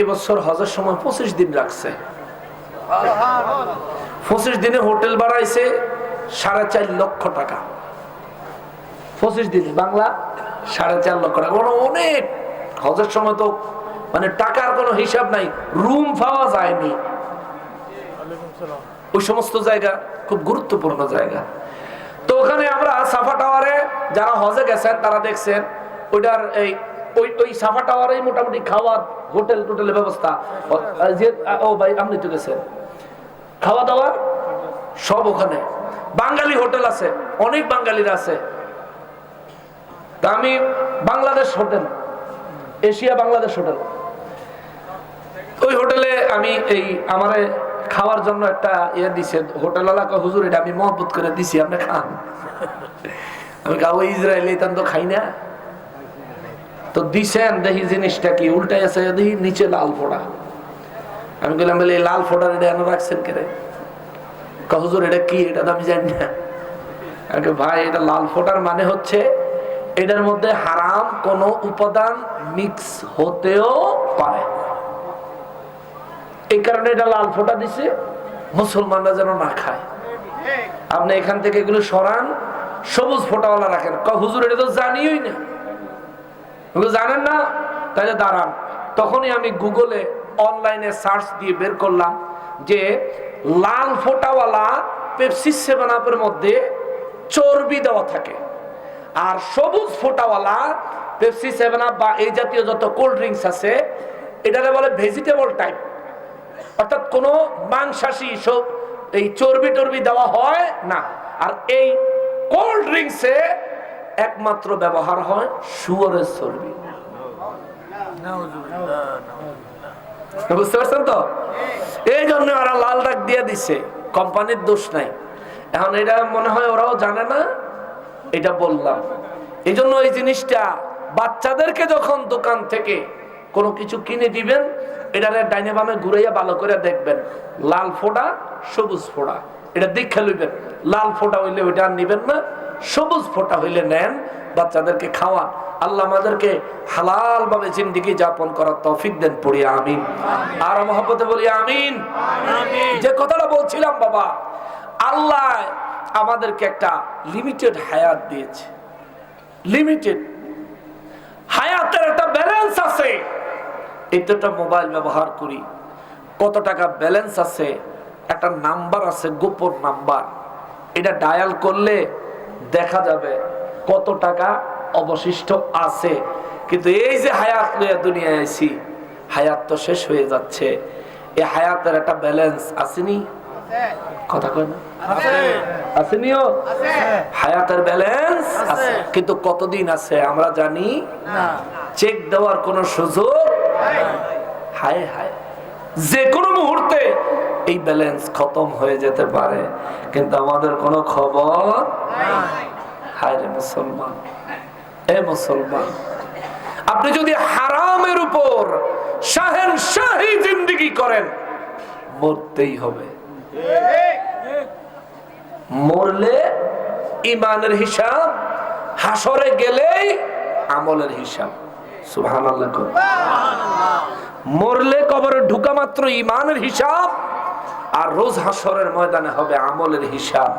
এবছর হজের সময় 25 দিন রাখছে। 25 দিনে হোটেল বাড়াইছে 4.5 লক্ষ টাকা। 25 দিন বাংলা 4.5 লক্ষ টাকা, অনেক। হজের সময় তো মানে টাকার কোনো হিসাব নাই, রুম পাওয়া যায়নি। ওই সমস্ত জায়গা খুব গুরুত্বপূর্ণ জায়গা। তো ওখানে আমরা সাফা টাওয়ারে যারা হজে গেছেন তারা দেখছেন ওইটার ওই সাফা টাওয়ারে মোটামুটি খাওয়া, হোটেল টোটেলের ব্যবস্থা। ও ভাই, আপনি তো গেছেন, খাওয়া দাওয়া সব ওখানে। বাঙালি হোটেল আছে, অনেক বাঙালিরা আছে। তা আমি Bangladesh hotel, Asia Bangladesh hotel, ওই হোটেলে আমি এই আমারে খাওয়ার জন্য একটা ইয়ে দিছে হোটেলওয়ালা, হুজুর এটা আমি মহব্বত করে দিছি, আপনি খান। আমি খাবো, ইসরায়েলি তান তো খাই না। তো দিছেন, দেখি জিনিসটা কি, উল্টাই আছে, দেখি নিচে লাল ফোঁটা। আমি বললাম, বলে এই লাল ফোঁটা এটা এনে রাখছেন কেরে? হুজুর এটা কি, এটা তো আমি জানি না। ভাই, এটা লাল ফোঁটার মানে হচ্ছে এটার মধ্যে হারাম কোনো উপাদান মিক্স হতেও পারে, এই কারণে এটা লাল ফোঁটা দিছে, মুসলমানরা যেন না খায়। আপনি এখান থেকে এগুলো সরান, সবুজ ফোঁটাওয়ালা রাখেন। হুজুর এটা তো জানিই না, জানেন না, তাহলে দাঁড়ান। তখনই আমি গুগলে অনলাইনে সার্চ দিয়ে বের করলাম যে লাল ফোঁটাওয়ালা পেপসি 7 আপের মধ্যে চর্বি দেওয়া থাকে, আর সবুজ ফোঁটাওয়ালা পেপসি 7 আপ বা এই জাতীয় যত কোল্ড ড্রিঙ্কস আছে এটারে বলে ভেজিটেবল টাইপ, অর্থাৎ কোনো মাংসাশী সব এই চর্বি টর্বি দেওয়া হয় না। আর এই কোল্ড ড্রিঙ্কসে একমাত্র ব্যবহার হয় শুয়োরের চর্বি। বুঝতে পারছেন তো? এই জন্য ওরা লাল দাগ দিয়ে দিছে, কোম্পানির দোষ নাই। এখন এটা মনে হয় ওরাও জানে না, এটা বললাম। এই জন্য এই জিনিসটা বাচ্চাদেরকে যখন দোকান থেকে কোনো কিছু কিনে দিবেন, এটারে ডাইনে বামে ঘুরাইয়া ভালো করে দেখবেন, লাল ফোঁটা, সবুজ ফোঁটা, এটা দেখে লইবেন। লাল ফোঁটা হইলে ওইটা আর নিবেন না, সবুজ ফোঁটা হইলে নেন, বাচ্চাদেরকে খাওয়ান। আল্লাহ আমাদেরকে হালাল ভাবে জিন্দেগি যাপন করার তৌফিক দেন, পড়ি আমিন। আর মহব্বতে বলি আমিন। যে কথাটা বলছিলাম বাবা, আল্লাহ আমাদেরকে একটা লিমিটেড হায়াত দিয়েছে, লিমিটেড হায়াতের একটা ব্যালেন্স আছে। এতটা মোবাইল ব্যবহার করি, কত টাকা ব্যালেন্স আছে, একটা নাম্বার আছে, গোপন নাম্বার, এটা ডায়াল করলে দেখা যাবে কত টাকা অবশিষ্ট আছে। কিন্তু এই যে হায়াত লইয়া দুনিয়ায় আইছি, হায়াত তো শেষ হয়ে যাচ্ছে। এই হায়াতের একটা ব্যালেন্স আসেনি, কথা কয় না, আসেনিও, হায়াতের ব্যালেন্স আছে, কিন্তু কতদিন আছে আমরা জানি না, চেক দেওয়ার কোন সুযোগ। হায় হায়, যে কোনো মুহূর্তে এই ব্যালেন্স খতম হয়ে যেতে পারে, কিন্তু আমাদের কোনো খবর নাই। হায় রে মুসলমান, এ মুসলমান, আপনি যদি হারামের উপর শাহেনশাহী জিন্দেগি করেন, মরতেই হবে। মরলে ইমানের হিসাব, হাসরে গেলেই আমলের হিসাব। সুবহানাল্লাহ। মরলে কবরে ঢুকা মাত্র ইমানের হিসাব, আর রোজ হাসরের ময়দানে হবে আমলের হিসাব।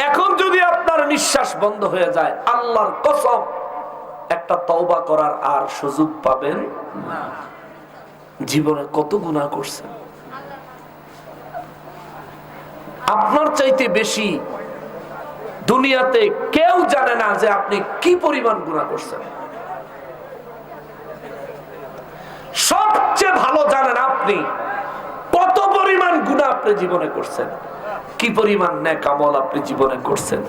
এখন যদি আপনার নিঃশ্বাস বন্ধ হয়ে যায়, আল্লাহর কসম একটা তওবা করার আর সুযোগ পাবেন না। জীবনে কত গুনাহ করছেন, আপনার চাইতে বেশি দুনিয়াতে কেউ জানে না যে আপনি কি পরিমাণ গুনাহ করছেন। সবচেয়ে ভালো জানেন আপনি কত পরিমাণ গুনাহ আপনি জীবনে করছেন, কি পরিমাণ নেক আমল আপনি জীবনে করছেন।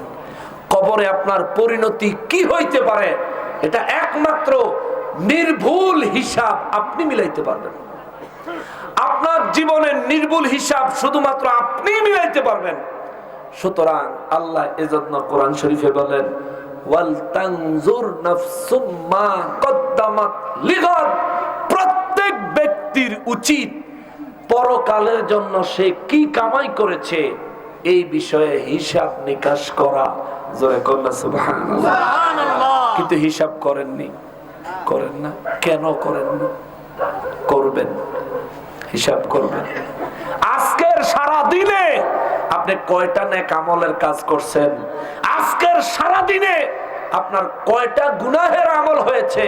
কবরে আপনার পরিণতি কি হইতে পারে, এটা একমাত্র নির্ভুল হিসাব আপনি মিলাইতে পারবেন। আপনার জীবনের নির্ভুল হিসাব শুধুমাত্র আপনি মিলাইতে পারবেন। সুতরাং আল্লাহ এজন্য কোরআন শরীফে বলেন, ওয়াল তানজুর নাফসুম মা কদ্দামাত লিগাদ। প্রত্যেক ব্যক্তির উচিত পরকালের জন্য সে কি কামাই করেছে এই বিষয়ে হিসাব নিকাশ করা। জোরে কন্যা সুবহানাল্লাহ। কিন্তু হিসাব করেননি, করেন না। কেন করেন না? করবেন, হিসাব করবেন। আজকের সারা দিনে আপনি কয়টা নেক আমলের কাজ করছেন, আজকের সারা দিনে আপনার কয়টা গুনাহের আমল হয়েছে,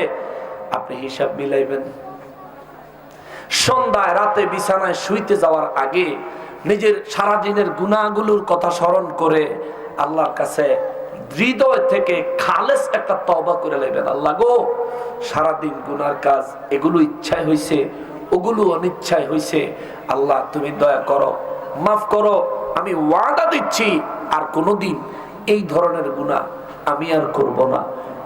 আপনি হিসাব মিলাইবেন। সন্ধ্যায় রাতে বিছানায় শুইতে যাওয়ার আগে নিজের সারা দিনের গুনাহগুলোর কথা স্মরণ করে আল্লাহর কাছে হৃদয় থেকে খালেস একটা তওবা করে নেবেন। আল্লাহ গো, সারাদিন গুনার কাজ, এগুলো ইচ্ছায় হয়েছে, ওগুলো অনিচ্ছায় হয়েছে, আল্লাহ তুমি দয়া করো, মাফ করো। আমি ওয়াদা দিচ্ছি আর কোনোদিন এই ধরনের গুনাহ আমি আর করব না।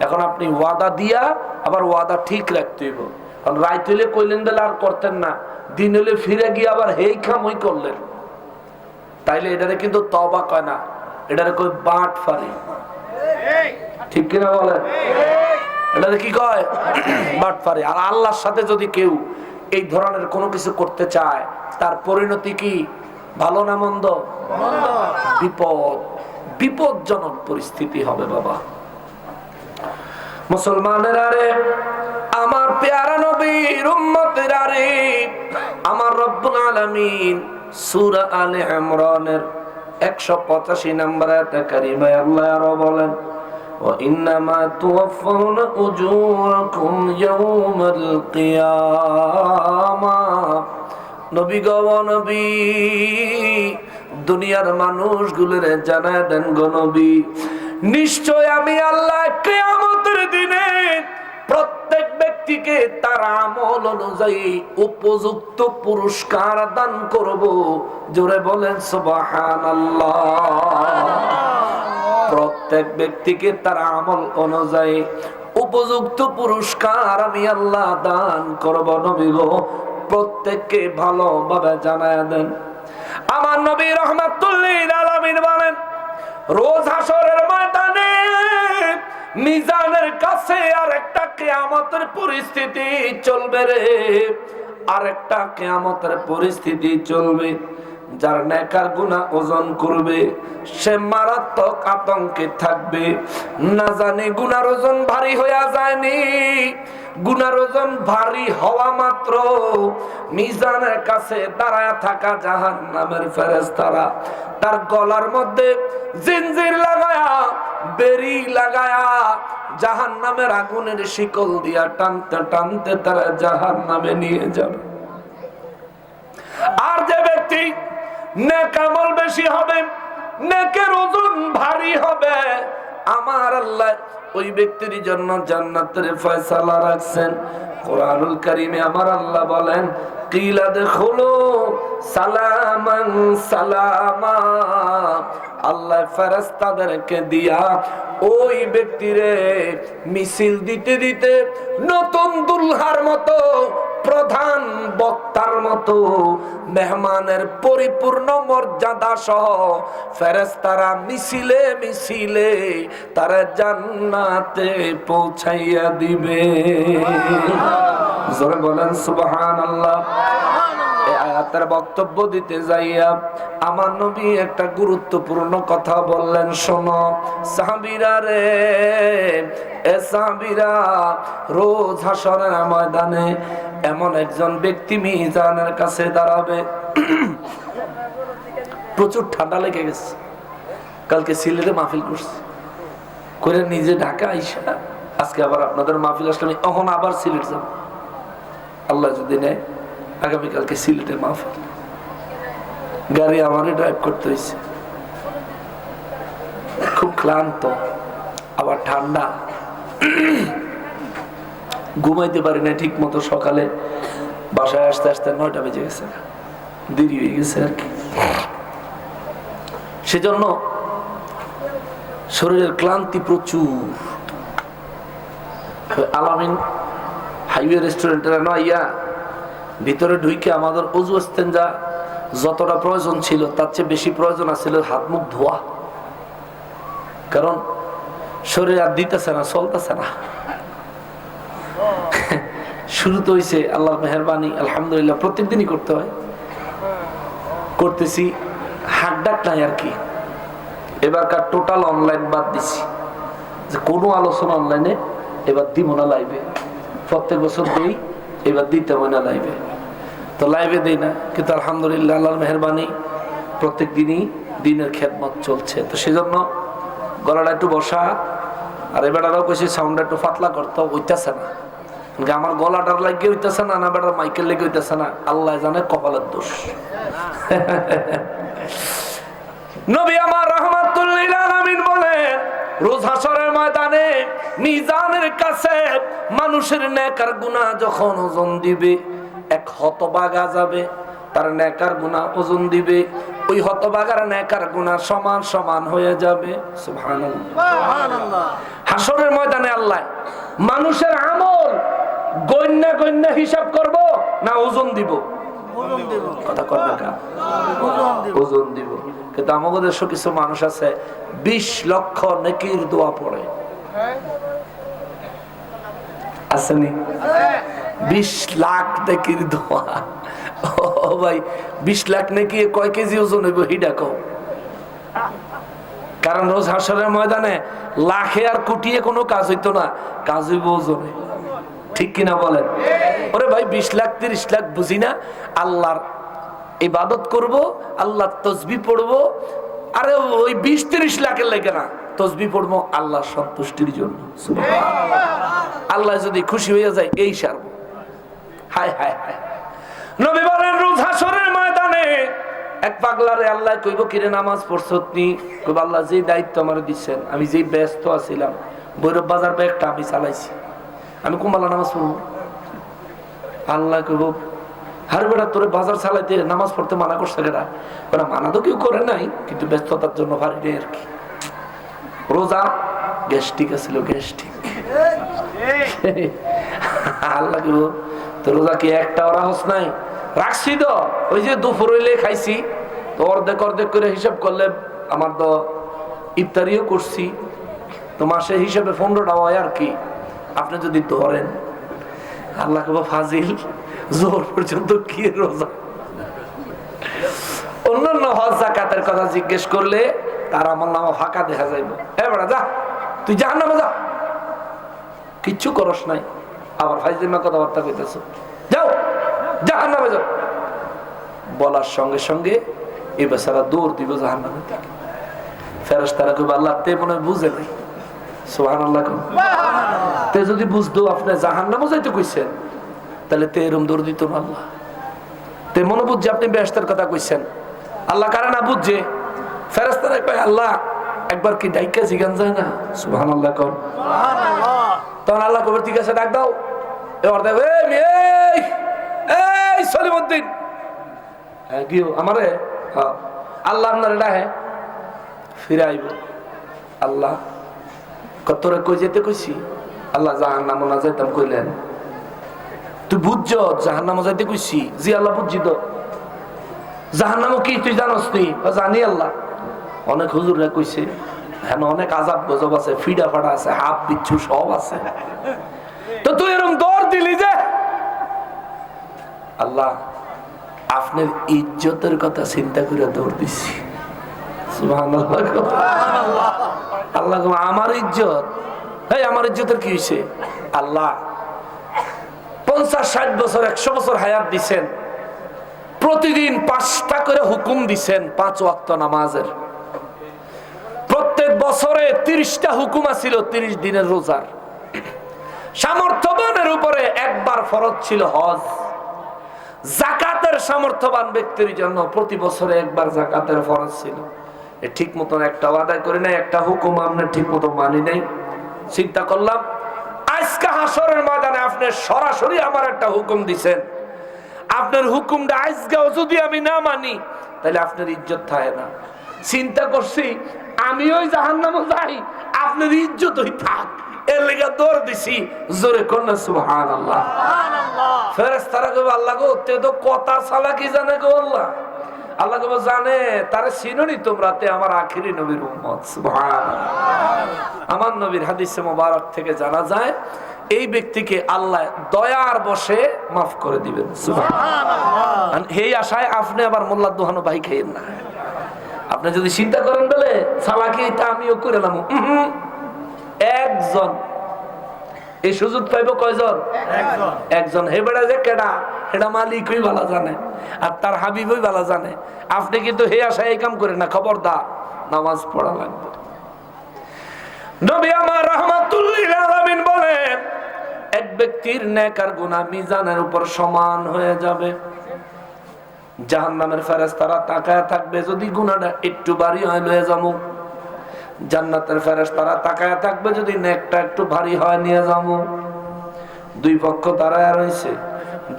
এখন আপনি ওয়াদা দিয়া আবার ওয়াদা ঠিক রাখতে হইব। কারণ রাত হইলে কইলেন বেলা আর করতেন না, দিন হইলে ফিরে গিয়ে আবার হেই খামই করলেন, তাইলে এটারে কিন্তু তওবা কয় না, এটারে কই বাট ফারি। ঠিক কিনা বলেন? এটারে কি কয়? বাট ফারি। আর আল্লাহর সাথে যদি কেউ এই ধরনের কোনো কিছু করতে চায়, তার পরিণতি কি? ভালো না মন্দ? বিপদ, বিপদজনক পরিস্থিতি হবে বাবা। মুসলমানের আরে, আমার পেয়ারা নবীর উম্মতের আরে, আমার রব্বুল আলামিন সূরা আলে ইমরানের 185 নম্বর আয়াতে কারিমায় আল্লাহ আরো বলেন, ওয়া ইন্নামা তুওয়াফাউনা উজুরাকুম ইয়াওমাল কিয়ামাহ। নবী গো নবী, দুনিয়ার মানুষগুলোরে জানায় দেন গো নবী, নিশ্চয় আমি আল্লাহ কিয়ামতের দিনে প্রত্যেক ব্যক্তিকে তার আমল অনুযায়ী উপযুক্ত পুরস্কার দান করব। জোরে বলেন সুবহানাল্লাহ। প্রত্যেক ব্যক্তিকে তার আমল অনুযায়ী উপযুক্ত পুরস্কার আমি আল্লাহ দান করব। নবী গো, প্রত্যেককে ভালোভাবে জানায় দেন। আমার নবী রাহমাতুল লিল আলামিন বলেন, রোজ হাসরের ময়দানে মিজানের কাছে আরেকটা কিয়ামতের পরিস্থিতি চলবে রে, আরেকটা কিয়ামতের পরিস্থিতি চলবে। যার নেকার গুনাহ ওজন করবে সে মারাত্মক আতঙ্কে থাকবে। না জানি গুনার ওজন ভারী হইয়া যায়নি, গুনার ওজন ভারী হওয়া মাত্র মিজানের কাছে দাঁড়ায় থাকা জাহান্নামের ফেরেশতারা তার গলার মধ্যে জিনজির লাগায়া, বেরি লাগায়া জাহান্নামের আগুনের শিকল দিয়া টানতে টানতে তারা জাহান্নামে নিয়ে যাবে। আর যে ব্যক্তি নেক আমল বেশি হবে, নেকের ওজন ভারী হবে, আমার আল্লাহ ওই ব্যক্তির জন্য জান্নাতের ফয়সালা রাখছেন। কোরআনুল কারীমে আমার আল্লাহ বলেন, কিলা দেখুলো সালামান সালামা। আল্লাহ ফেরেশতাদেরকে দিয়া ওই ব্যক্তিরে মিছিল দিতে দিতে নতুন দুলহার মতো, প্রধান বক্তার মতো, মেহমানের পরিপূর্ণ মর্যাদা সহ ফেরেশতারা মিছিলে মিছিলে তারা জান্নাতে পৌঁছাইয়া দিবে। জোরে বলেন সুবহানাল্লাহ। এই আয়াতের বক্তব্য দিতে যাইয়া আমার নবী একটা গুরুত্বপূর্ণ কথা বললেন, শোনো সাহাবীরা রে, এ সাহাবীরা, রোজ হাসরের ময়দানে এমন একজন ব্যক্তি মিজানের কাছে দাঁড়াবে। প্রচুর ঠান্ডা লেগে গেছে, কালকে সিলেটে মাহফিল করছে করে নিজে ঢাকা আইসা আজকে আবার আপনাদের মাহফিল আসলে এখন আবার সিলেট যাব, আল্লাহ যদি নেয় আগামীকালকে সিলেটে মাহফিল। গাড়ি আমারই ড্রাইভ করতে হয়েছে, খুব ক্লান্ত, আবার ঠান্ডা, ঘুমাইতে পারি না ঠিক মতো। সকালে বাসায় আসতে আসতে 9টা বেজে গেছে, দেরি হয়ে গেছে আর কি। সেজন্য শরীরের ক্লান্তি প্রচুর। আলামিন হাইওয়ে রেস্টুরেন্টের নয়া ভিতরে ঢুকে আমাদের অজু ইস্তেঞ্জা যতটা প্রয়োজন ছিল তার চেয়ে বেশি প্রয়োজন আছিল হাত মুখ ধোয়া, কারণ শরীর আর দিতেছে না, চলতেছে না। শুরু তো হয়েছে আল্লাহর মেহেরবানি, আলহামদুলিল্লাহ প্রত্যেকদিনই করতে হয়, করতেছি, হাট ডাক নাই আর কি। এবারকার টোটাল অনলাইন বাদ দিছি, যে কোনো আলোচনা অনলাইনে এবার দিব না লাইভে। প্রত্যেক বছর দিই, এবার দিতে হয় না লাইভে, তো লাইভে দিই না। কিন্তু আলহামদুলিল্লাহ আল্লাহর মেহেরবানি প্রত্যেক দিনই দিনের খেদমত চলছে। তো সেজন্য গলাটা একটু বসা, আর এবার আরও কইছি সাউন্ডটা একটু পাতলা করতে, হইতেছে না। আমার গলাটার লাগিয়ে হইতেছে না, না বেটার মাইকেল লেগে হইতেছে না, আল্লাহ জানে, কপালের দোষ। নবী আমার রাহমাতুল লিল আলামিন বলেন, রোজ হাসরের ময়দানে মিজানের কাছে মানুষের নেকার গুনাহ যখন ওজন দিবে, এক হতভাগা যাবে, তার নেকার গুনাহ ওজন দিবে, ওই হতভাগার নেকার গুনাহ সমান সমান হয়ে যাবে। সুবহানাল্লাহ। হাসরের ময়দানে আল্লাহ মানুষের আমল গণ্যা গণ্যা হিসাব করব না ওজন দিব? কথা কর না, ওজন দিব। কিন্তু আমাদের দেশে কিছু মানুষ আছে 20 লক্ষ নেকির দোয়া পড়ে, আসেনি? 20 লাখ নেকির দোয়া। ও ভাই, 20 লাখ নেকি কয় কেজি ওজন হইব হিডা কও? কারণ রোজ হাসরের ময়দানে লাখে আর কোটিয়ে কোনো কাজ হইতো না, কাজ হইব ওজনে। ঠিক কিনা বলেন? ওরে ভাই, 20 লাখ 30 লাখ বুঝি না, আল্লাহর ইবাদত করব, আল্লাহর তসবিহ পড়ব। আরে ওই 20-30 লাখের লেগে না, তসবিহ পড়বো আল্লাহর সন্তুষ্টির জন্য। আল্লাহ যদি খুশি হয়ে যায় এই সারব। হায় হায় হায়। নবী বলেন, রোজ হাসরের ময়দানে এক পাগলারে আল্লাহ কইব, কিরে নামাজ পড়ছত নি? কইব, আল্লাহ যে দায়িত্ব আমার দিচ্ছেন, আমি যে ব্যস্ত আছিলাম, ভৈরব বাজার ব্যাগটা আমি চালাইছি, আমি কুম্বালা নামাজ পড়বো। আল্লাহ কইব, হার বেটা তোরে বাজার চালাইতে নামাজ পড়তে মানা করছে কেরা? মানা তো কেউ করে নাই, কিন্তু ব্যস্ততার জন্য পারি নাই আর কি। রোজা গ্যাস্ট্রিক আছিল, গ্যাস্ট্রিক। আল্লাহ কইব, তো রোজা কি একটা ওরা হস নাই? রাখছি তো, ওই যে দুপুর হইলে খাইছি, তো অর্ধেক অর্ধেক করে হিসাব করলে আমার তো ইফতারিও করছি, তো মাসে হিসাবে 15টা হয় আর কি। আপনি যদি ধরেন, আল্লাহ কব, ফাজিল, জোর পর্যন্ত কি রোজা? অন্যান্য হজ যাকাতের কথা জিজ্ঞেস করলে তার আমল নামা ফাঁকা দেখা যাইব। হ্যাঁ বেড়া, যা তুই জাহান্নামে যা, কিচ্ছু করস নাই, আবার ফাইজিমা কথাবার্তা কইতেছ, যাও জাহান্নামে যাও। বলার সঙ্গে সঙ্গে এই বেচারা দৌড় দিব জাহান্নামের দিকে। ফেরেশতারা কইবে, আল্লাহ তে মনে হয় বুঝে নাই। সুবহানাল্লাহ। তে যদি বুঝতো আপনি জাহান্নামে যাইতে কইছেন, তাহলে তে এরম দৌড় দিত না। আল্লাহ তে মনে বুঝছে আপনি বেহেশতের কথা কইছেন, আল্লাহ কারে না বুঝছে? ফেরেশতারা কয়, আল্লাহ একবার কি ডাইকা জিগান যায় না? সুবহানাল্লাহ কোন। তখন আল্লাহ কবে, ঠিক আছে ডাক দাও। এবার দেখো, এই সলিমউদ্দিন, কি আমারে? আল্লাহ আপনারে ডাহে, ফিরে আইব। আল্লাহ তোরে কই যেতে কইছি? আল্লাহ জাহান্নামে না যাইতাম কইলেন। তুই বুঝছ জাহান্নামে যাইতে কইছি? জি আল্লাহ বুঝছি তো। জাহান্নামে কি তুই জানোস নি? জানি আল্লাহ, অনেক হুজুররা কইছে, হ্যাঁ অনেক আযাব গজব আছে, ফিডা ফাড়া আছে, হাত বিচ্ছু সব আছে। তো তুই এরকম দৌড় দিলি যে আল্লাহ আপনার ইজ্জতের কথা চিন্তা করে দৌড় দিছি। সুবহানাল্লাহ। আল্লাহ আমার ইজ্জত, এই আমার ইজ্জতের কি হয়েছে? আল্লাহ 50-60 বছর 100 বছর হায়াত দিছেন, প্রতিদিন 5টা করে হুকুম দিছেন 5 ওয়াক্ত নামাজের, প্রত্যেক বছরে 30টা হুকুম আছিল 30 দিনের রোজার, সামর্থ্যবানের উপরে একবার ফরজ ছিল হজ, যাকাতের সামর্থ্যবান ব্যক্তির জন্য প্রতি বছরে একবার যাকাতের ফরজ ছিল। ঠিক মতন একটা আদায় করি নাই, একটা হুকুম আমরা ঠিক মতো মানি নাই। চিন্তা করলাম আজকে হাসরের ময়দানে আপনি সরাসরি আমার একটা হুকুম দিছেন, আপনার হুকুমটা আজকেও যদি আমি না মানি তাহলে আপনার ইজ্জত থাকে না। চিন্তা করছি আমি ওই জাহান্নামে যাই, আপনার ইজ্জত ওই থাক, এর লেগে দৌড় দিছি। জোরে কন্যা সুবহানাল্লাহ। ফেরেশতারা কইবে আল্লাহ গো তে তো কথা চালাকি জানে গো আল্লাহ। আল্লাহ কইবে জানে, তারে চিনোনি তোমরা, তে আমার আখিরি নবীর উম্মত। সুবহানাল্লাহ। আমার নবীর হাদিসে মোবারক থেকে জানা যায় এই ব্যক্তিকে আল্লাহ দয়ার বশে মাফ করে দিবেন। সুবহানাল্লাহ। এই আশায় আপনি আবার মোল্লা দোহানো ভাই খেয়েন না। আপনি যদি চিন্তা করেন বলে চালাকি এটা আমিও করে নাম, একজন এই সুযোগ পাইব কয়জন? একজন। হে বেড়া যে কেডা এটা মালিকই ভালো জানে আর তার হাবিবই ভালো জানে। আপনি কিন্তু হে আশায় এই কাম করেন না, খবরদার নামাজ পড়া লাগবে। নবী আমার রাহমাতুল লিল আলামিন বলেন এক ব্যক্তির নেক আর গুনাহ মিজানের উপর সমান হয়ে যাবে। জাহান্নামের ফেরেশতারা তাকায় থাকবে, যদি গুনাহটা একটু ভারী হয় লয়ে যাবো। জান্নাতের ফেরেশতারা তাকায় থাকবে, যদি নেকটা একটু ভারী হয় নিয়ে যাবো। দুই পক্ষ দাঁড়ায় রয়েছে।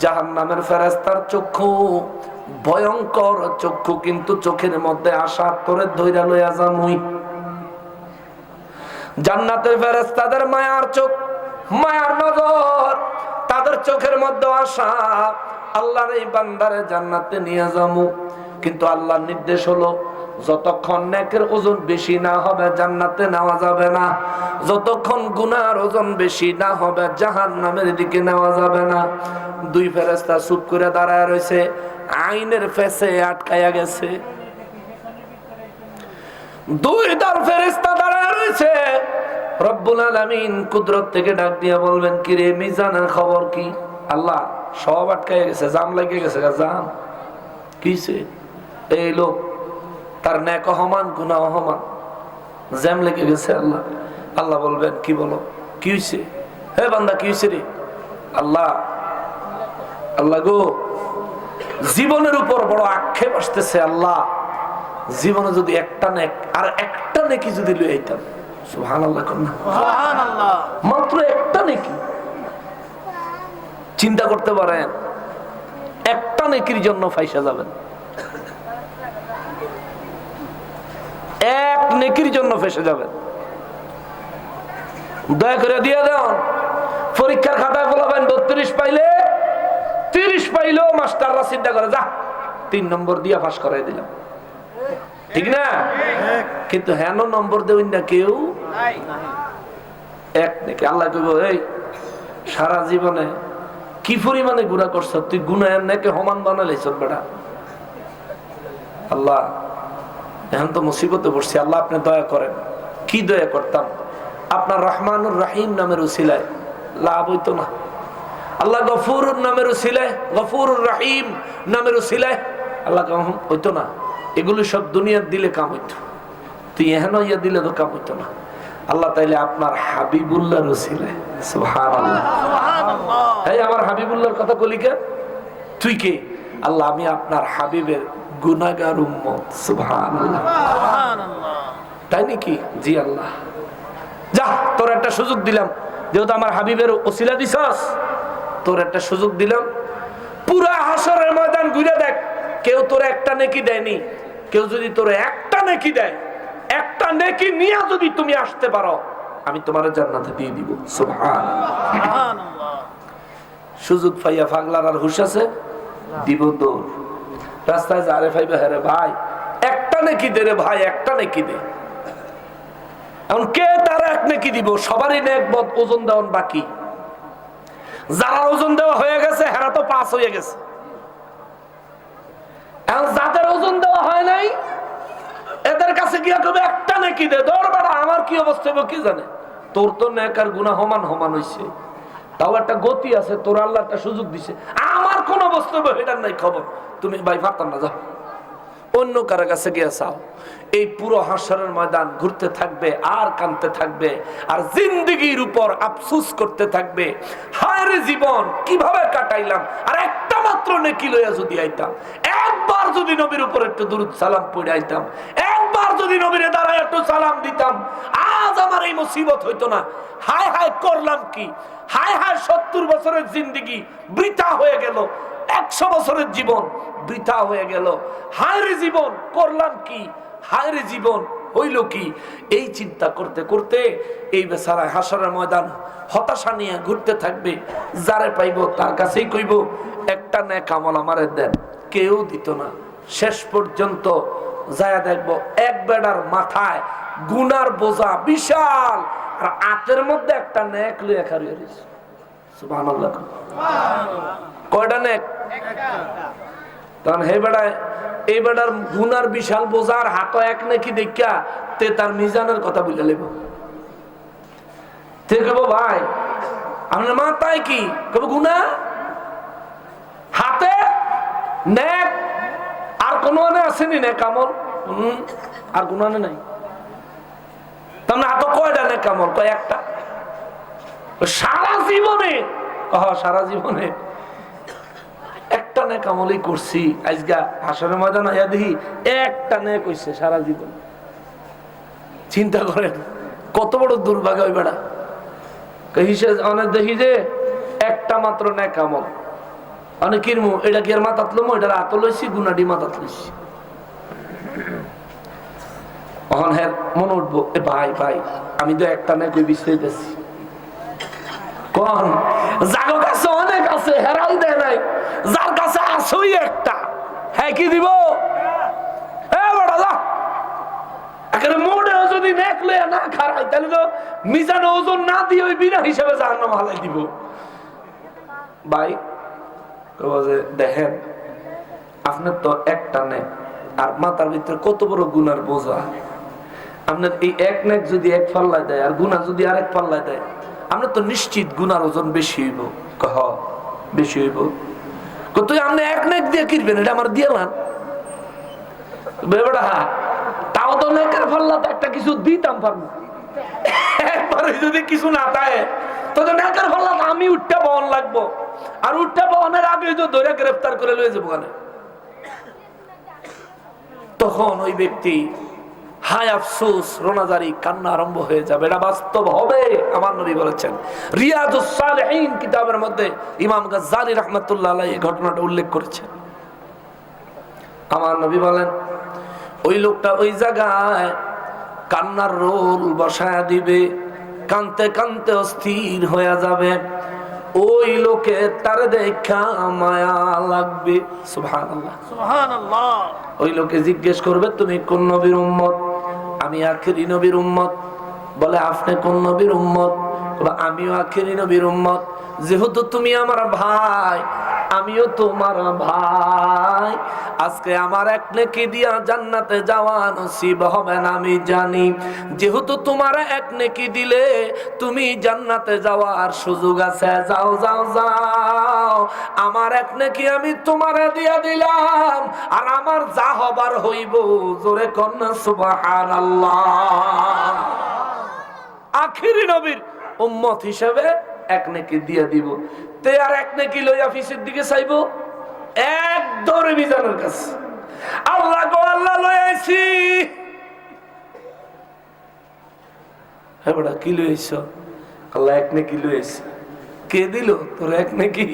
জাহান্নামের ফেরেশতার চক্ষু ভয়ঙ্কর চক্ষু, কিন্তু চোখের মধ্যে আশা তোরে ধইরা লইয়া যামুই। জান্নাতের ফেরেশতাদের মায়ার চোখ, মায়ার নজর, তাদের চোখের মধ্যে আশা আল্লাহর এই বান্দারে জান্নাতে নিয়ে যাবো। কিন্তু আল্লাহর নির্দেশ হলো যতক্ষণ নেকের ওজন বেশি না হবে জান্নাতে নেওয়া যাবে না, যতক্ষণ গুনার ওজন বেশি না হবে জাহান্নামের দিকে নেওয়া যাবে না। দুই ফেরেশতা চুপ করে দাঁড়ায় রয়েছে, আইনের ফেসে আটকায়া গেছে। দুই দল ফেরেশতা দাঁড়ায় রয়েছে। রব্বুল আলামিন কুদরত থেকে ডাক দিয়ে বলবেন কি রে মিজানের খবর কি? আল্লাহ সব আটকায় গেছে, জাম লাগিয়ে গেছে। জাম কিছে? এই লোক তার নেক সমান গুনাহ সমান, জ্যাম লেগে গেছে। আল্লাহ আল্লাহ বলবেন কি বলো কি হয়েছে? হে বান্দা কি হয়েছে রে? আল্লাহ আল্লাহ গো জীবনের উপর বড় আক্ষেপ আসতেছে। আল্লাহ জীবনে যদি একটা নেক আর একটা নেকি যদি লই আইতাম। সুবহানাল্লাহ। সুবহানাল্লাহ। মাত্র একটা নেকি। চিন্তা করতে পারেন একটা নেকির জন্য ফাইসা যাবেন, এক নেকির জন্য ফেসে যাবেন। দয়া করে দিয়ে দেন। পরীক্ষার খাতায় বলাবেন 32 পাইলে 30 পাইলেও মাস্টাররা চিন্তা করে যা 3 নম্বর দিয়ে পাস করাই দিলাম, ঠিক না? কিন্তু হেন নম্বর দেবেন না কেউ, এক নেকি। আল্লাহ কইব এই সারা জীবনে কি পরিমাণে গুনাহ করছ, তুই গুনাহের নেকে সমান বানাইছ বেটা। আল্লাহ এখন তো মুসিবতে পড়ছি, আল্লাহ আপনি দয়া করেন। কি দয়া করতাম? আপনার রহমানুর রহিম নামের উসিলায় লাভ হইতো না? আল্লাহ গফুরুর নামের উসিলায়, গফুরুর রহিম নামের উসিলায় আল্লাহ হইতো না? এগুলো সব দুনিয়ার দিলে কাম হইতো, তুই এহেন ইয়া দিলে তো কাম হইতো না। আল্লাহ তাইলে আপনার হাবিবুল্লাহর উসিলায়, সুবহানাল্লাহ। এই আমার হাবিবুল্লাহর কথা বলি কে? তুই কে? আল্লাহ আমি আপনার হাবিবের গুনাহগার উম্মত। সুবহানাল্লাহ। তাই নাকি? জি আল্লাহ। যা তোর একটা সুযোগ দিলাম, যেহেতু আমার হাবিবের ওসিলা দিছস, তোর একটা সুযোগ দিলাম। পুরা হাসরের ময়দান ঘুরে দেখ, কেউ তোর একটা নেকি দেয়নি। কেউ যদি তোর একটা নেকি দেয়, একটা নেকি নিয়ে যদি তুমি আসতে পারো, আমি তোমার জান্নাতে দিয়ে দিব। সুবহানাল্লাহ। সুযোগ পাইয়া পাগলার আর হুশ আছে? দিব দৌড়। রাস্তায় যারে পাইবে হ্যাঁ ভাই একটা নেকি দে রে ভাই, একটা নেকি দে। এখন কে তার এক নেকি দিব? সবারই নেক বদ ওজন দেওয়ান বাকি। যারা ওজন দেওয়া হয়ে গেছে হেরা তো পাস হয়ে গেছে, গিয়া কবে একটা নাকি দে দরবার আমার কি অবস্থা হবে কি জানে। তোর তো নেক আর গুনাহ সমান সমান হইছে, তাও একটা গতি আছে, তোর আল্লাহ একটা সুযোগ দিছে। আমার কোন অবস্থা হবে এটার নাই খবর। তুমি ভাই পারতাম না, যাও অন্য কারো কাছে গিয়ে চাও। এই পুরো হাসরের ময়দান ঘুরতে থাকবে আর কাঁদতে থাকবে আর জিন্দেগির উপর আফসোস করতে থাকবে। হায় রে জীবন কিভাবে কাটাইলাম, আর একটা মাত্র নেকি লইয়া যদি আইতাম, একবার যদি নবীর উপর একটু দুরূদ সালাম পড়ে আইতাম, একবার যদি নবীরে দাঁড়ায় একটু সালাম দিতাম, আজ আমার এই মুসিবত হইতো না। হায় হায় করলাম কি, হায় হায় 70 বছরের জিন্দেগি বৃথা হয়ে গেল, 100 বছরের জীবন বৃথা হয়ে গেল। হায় রে জীবন করলাম কি, হায় রে জীবন হইল কি। এই চিন্তা করতে করতে এই বেচারা হাসরের ময়দান হতাশা নিয়ে ঘুরতে থাকবে। যারে পাইব তার কাছেই কইব একটা নেক আমল আমারে দেন, কেউ দিত না। শেষ পর্যন্ত যায় দেখবো এক বেড়ার মাথায় গুনার বোঝা বিশাল, আর আতের মধ্যে একটা নেক লইয়া খারিয়ে রয়েছে। সুবহানাল্লাহ। কয়টা নেক? তখন হে বেড়ায় এই বেড়ার গুনার বিশাল বোঝার হাত এক নাকি দেখা তে তার মিজানের কথা বুঝে লেব। কব ভাই আপনার মাথায় কি? কব গুনা, হাতে নেক, আর কোন আসেনি নেক আমল? আর কোন নাই। তার হাত কয়টা নেক আমল? কয় একটা। সারা জীবনে সারা জীবনে একটা নেক আমলই করছি, আজকা হাসরের ময়দান আইয়া দেখি একটা নেক হইছে সারা জীবন। চিন্তা করেন কত বড় দুর্ভাগ্য ওই বেড়া। হিসেবে অনেক দেখি যে একটা মাত্র নেক আমল, অনেক কিরমু এটা কি আর মাথাত লমো, এটা হাত লইছি, গুনাডি মাথাত লইছি। তখন হ্যাঁ মনে উঠবো এ ভাই ভাই আমি তো একটা নেক ওই বিশ্রাইতেছি। কোন জাগো কাছে অনেক আছে, হেরাই দেয় নাই, যার কাছে আসই একটা, হ্যাঁ কি দিব? যদি নেক লইয়া না খারাই তাহলে তো মিজানে ওজন না দিয়ে ওই বিনা হিসাবে জাহান্নাম হালাই দিব। ভাই দেখেন আপনার তো একটা নেক আর মাথার ভিতরে কত বড় গুনার বোঝা। আপনার এই এক নেক যদি এক পাল্লায় দেয় আর গুনাহ যদি আরেক পাল্লায় দেয়, আমরা তো নিশ্চিত গুনার ওজন বেশি হইব। কহ বেশি হইব। তুই আপনি এক নেক দিয়ে কিনবেন, এটা আমার দিয়ে লান বেবড়া, তাও তো নেকের পাল্লাতে একটা কিছু দিতাম পারবো। একবারে যদি কিছু না থাকে তো নেকের পাল্লাতে আমি উঠতে বহন লাগবো, আর উঠতে বহনের আগে তো ধরে গ্রেফতার করে লয়ে যাবো। তখন ওই ব্যক্তি হায় আফসোস রোনাজারি কান্না আরম্ভ হয়ে যাবে। এটা বাস্তব হবে। আমার নবী বলেছেন রিয়াদুস সালিহিন কিতাবের মধ্যে ইমাম গাজ্জালি রাহমাতুল্লাহ আলাইহি এই ঘটনাটা উল্লেখ করেছেন। আমার নবী বলেন ওই লোকটা ওই জায়গায় কান্নার রোল বসায়া দিবে, কানতে কানতে অস্থির হয়ে যাবে। ওই লোকে তার দেখা মায়া লাগবে। সুবহানাল্লাহ সুবহানাল্লাহ। ওই লোকে জিজ্ঞেস করবে তুমি কোন নবীর উম্মত? আমি আখেরি নবীর উম্মত। বলে আপনি কোন নবীর উম্মত? আমিও আখেরি নবীর উম্মত। যেহেতু তুমি আমার ভাই আমিও তোমার ভাই, আজকে আমার এক নেকি দিয়া জান্নাতে যাওয়া নসিব হবে না আমি জানি। যেহেতু তোমার এক নেকি দিলে তুমি জান্নাতে যাওয়ার সুযোগ আছে, যাও যাও যাও। আমার এক নেকি আমি তোমারে দিয়া দিলাম, আর আমার যা হবার হইব। জোরে কন্যা সুবহানাল্লাহ। আখেরি নবীর উম্মত হিসেবে এক নেকি দিয়ে দিব। তে আর এক নেকি লইয়া অফিসের দিকে চাইবো, এক দৌড়ে মিজানের কাছে আল্লাহ গো আল্লাহ লই আইছি। হ্যাঁ বেটা কি লই আইছ? আল্লাহ এক নেকি লই আইছি। কে দিল তোর এক নেকি?